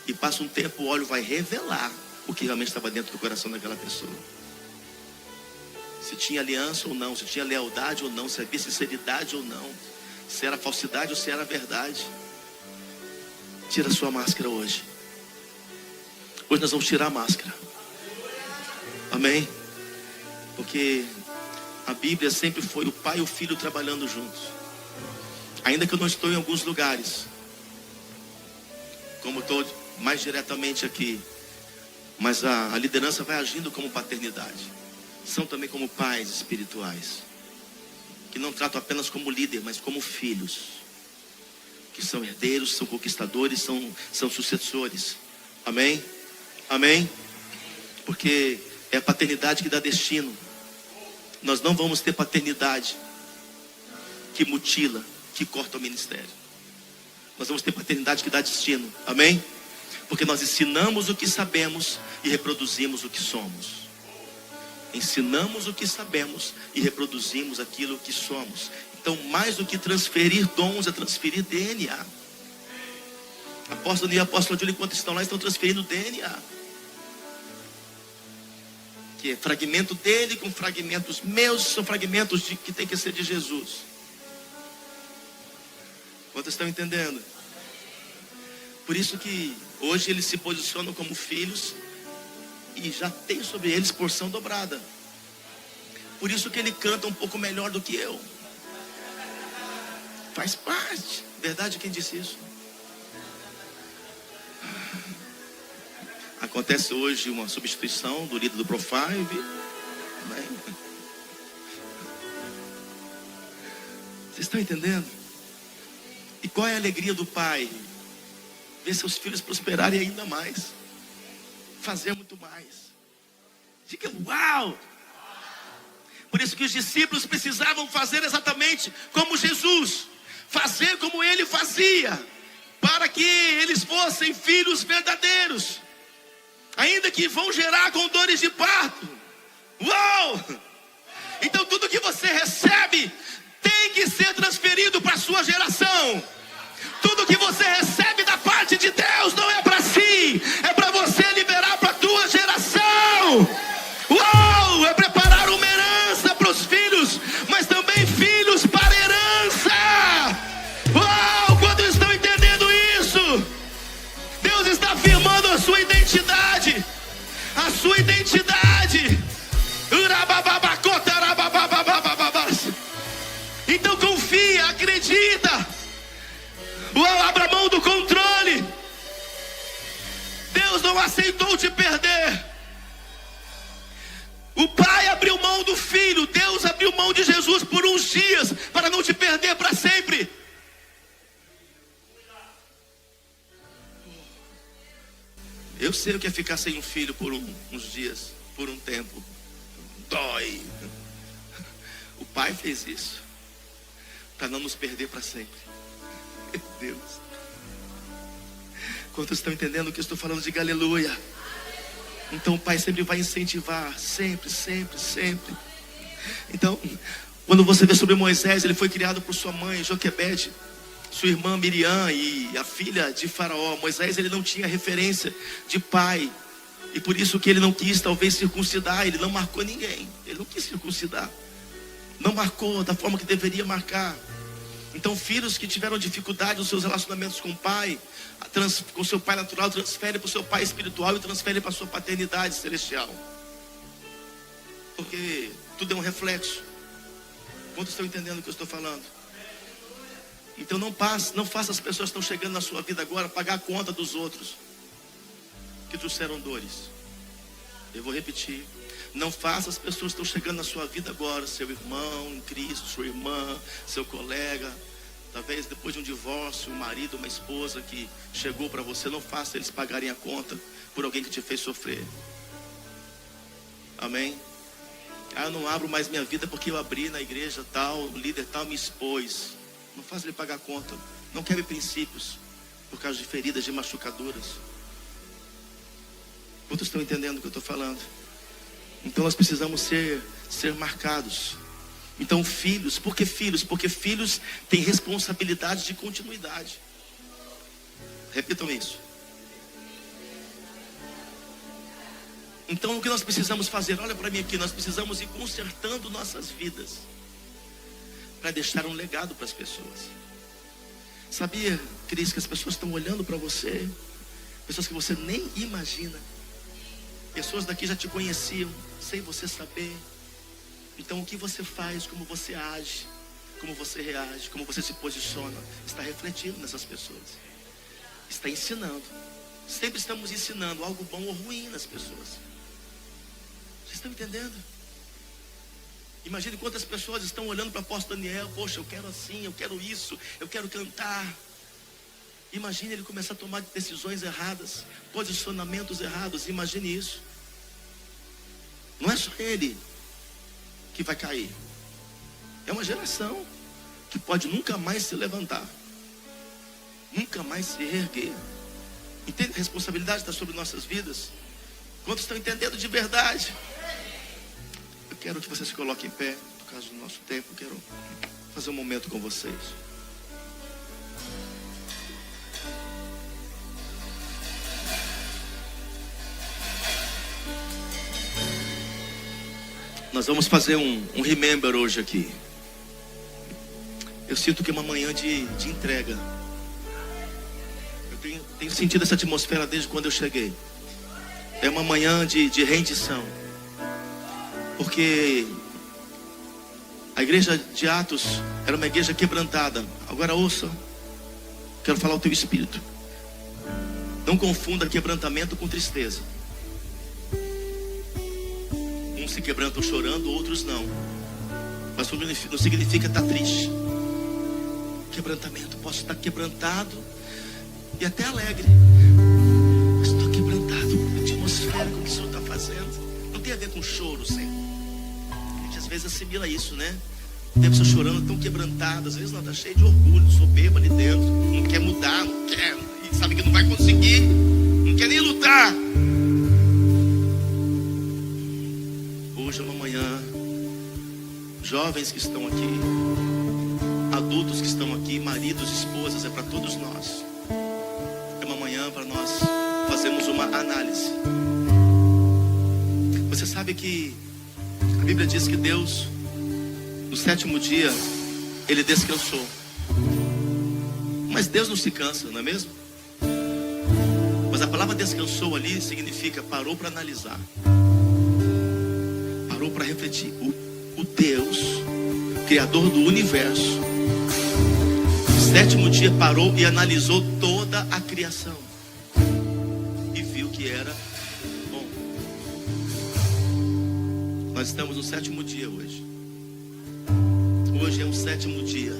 E passa um tempo, o óleo vai revelar o que realmente estava dentro do coração daquela pessoa. Se tinha aliança ou não, se tinha lealdade ou não, se havia sinceridade ou não, se era falsidade ou se era verdade. Tira a sua máscara hoje. Hoje nós vamos tirar a máscara. Amém? Porque a Bíblia sempre foi o pai e o filho trabalhando juntos. Ainda que eu não estou em alguns lugares, como estou mais diretamente aqui, mas a liderança vai agindo como paternidade. São também como pais espirituais, que não tratam apenas como líder, mas como filhos, que são herdeiros, são conquistadores, são sucessores. Amém? Amém? Porque é a paternidade que dá destino. Nós não vamos ter paternidade que mutila, que corta o ministério. Nós vamos ter paternidade que dá destino. Amém? Porque nós ensinamos o que sabemos e reproduzimos o que somos. Ensinamos o que sabemos e reproduzimos aquilo que somos. Então, mais do que transferir dons, é transferir DNA. Apóstolo e apóstolo Júlio, enquanto estão lá, estão transferindo DNA. Que é fragmento dele com fragmentos meus, são fragmentos que tem que ser de Jesus. Quantos estão entendendo? Por isso que hoje eles se posicionam como filhos e já tem sobre eles porção dobrada. Por isso que ele canta um pouco melhor do que eu. Faz parte. Verdade, quem disse isso? Acontece hoje uma substituição do líder do Pro5. Vocês estão entendendo? E qual é a alegria do pai? Ver seus filhos prosperarem ainda mais. Fazer muito mais. Diga uau! Por isso que os discípulos precisavam fazer exatamente como Jesus. Fazer como ele fazia. Para que eles fossem filhos verdadeiros. Ainda que vão gerar com dores de parto. Uau! Então tudo que você recebe tem que ser transferido para a sua geração. Tudo que você recebe da parte de Deus não é para si, é para você liberar para a tua geração. Uau! É preparar uma herança para os filhos, mas também filhos para herança. Uau! Quando estão entendendo isso, Deus está afirmando a sua identidade. A sua identidade. Então confia, acredita. Abra mão do controle. Deus não aceitou te perder. O pai abriu mão do filho. Deus abriu mão de Jesus por uns dias para não te perder para sempre. Eu sei o que é ficar sem um filho por uns dias, por um tempo. Dói. O pai fez isso para não nos perder para sempre. Meu Deus. Quantos estão entendendo o que eu estou falando? Diga aleluia. Então o pai sempre vai incentivar. Sempre, sempre, sempre. Então, quando você vê sobre Moisés, ele foi criado por sua mãe, Joquebede, sua irmã Miriam e a filha de Faraó. Moisés, ele não tinha referência de pai. E por isso que ele não quis talvez circuncidar. Ele não marcou ninguém. Ele não quis circuncidar. Não marcou da forma que deveria marcar. Então filhos que tiveram dificuldade nos seus relacionamentos com o pai, com seu pai natural, transfere para o seu pai espiritual e transfere para a sua paternidade celestial. Porque tudo é um reflexo. Quantos estão entendendo o que eu estou falando? Então não faça as pessoas que estão chegando na sua vida agora pagar a conta dos outros que trouxeram dores. Eu vou repetir. Não faça as pessoas que estão chegando na sua vida agora, seu irmão em Cristo, sua irmã, seu colega, talvez depois de um divórcio, um marido, uma esposa que chegou para você, não faça eles pagarem a conta por alguém que te fez sofrer. Amém? Eu não abro mais minha vida porque eu abri na igreja tal, o líder tal me expôs. Não faça ele pagar a conta. Não quebre princípios por causa de feridas, de machucaduras. Quantos estão entendendo o que eu estou falando? Então nós precisamos ser marcados. Então filhos, por que filhos? Porque filhos têm responsabilidade de continuidade. Repitam isso. Então o que nós precisamos fazer? Olha para mim aqui, nós precisamos ir consertando nossas vidas para deixar um legado para as pessoas. Sabia, Cris, que as pessoas estão olhando para você, pessoas que você nem imagina. Pessoas daqui já te conheciam, sem você saber. Então o que você faz, como você age, como você reage, como você se posiciona, está refletindo nessas pessoas. Está ensinando. Sempre estamos ensinando algo bom ou ruim nas pessoas. Vocês estão entendendo? Imagine quantas pessoas estão olhando para o apóstolo Daniel. Poxa, eu quero assim, eu quero isso, eu quero cantar. Imagine ele começar a tomar decisões erradas, posicionamentos errados. Imagine isso. Não é só ele que vai cair. É uma geração que pode nunca mais se levantar, nunca mais se reerguer. Entende? A responsabilidade está sobre nossas vidas. Quantos estão entendendo de verdade? Eu quero que você se coloque em pé. Por causa do nosso tempo, eu quero fazer um momento com vocês. Nós vamos fazer um remember hoje aqui. Eu sinto que é uma manhã de entrega. Eu tenho sentido essa atmosfera desde quando eu cheguei. É uma manhã de rendição. Porque a igreja de Atos era uma igreja quebrantada. Agora ouça, quero falar ao teu espírito. Não confunda quebrantamento com tristeza. Uns se quebrantam chorando, outros não. Mas não significa estar triste. Quebrantamento, posso estar quebrantado e até alegre. Mas estou quebrantado com a atmosfera, com o que o Senhor está fazendo. Não tem a ver com choro sempre. A gente às vezes assimila isso, né? Tem pessoa chorando, tão quebrantada. Às vezes não, está cheio de orgulho, soberba ali dentro. Não quer mudar, não quer. E sabe que não vai conseguir. Não quer nem lutar. Hoje é uma manhã. Jovens que estão aqui, adultos que estão aqui, maridos, esposas, é para todos nós. É uma manhã para nós fazermos uma análise. Você sabe que a Bíblia diz que Deus, no 7º dia, Ele descansou. Mas Deus não se cansa, não é mesmo? Mas a palavra descansou ali significa parou para analisar, parou para refletir. O Deus, Criador do universo, no 7º dia parou e analisou toda a criação e viu que era bom. Nós estamos no 7º dia hoje. Hoje é um 7º dia.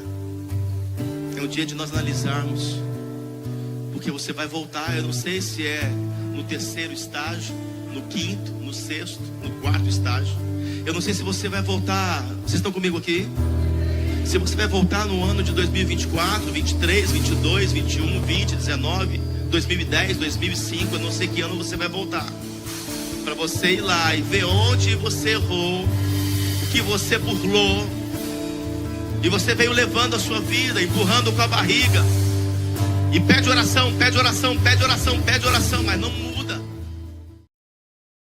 É um dia de nós analisarmos, porque você vai voltar. Eu não sei se é no 3º estágio, no 5º, no 6º, no 4º estágio. Eu não sei se você vai voltar. Vocês estão comigo aqui? Se você vai voltar no ano de 2024, 23, 22, 21, 20, 19, 2010, 2005. Eu não sei que ano você vai voltar, para você ir lá e ver onde você errou, o que você burlou. E você veio levando a sua vida, empurrando com a barriga. E pede oração, pede oração, pede oração, pede oração, mas não muda.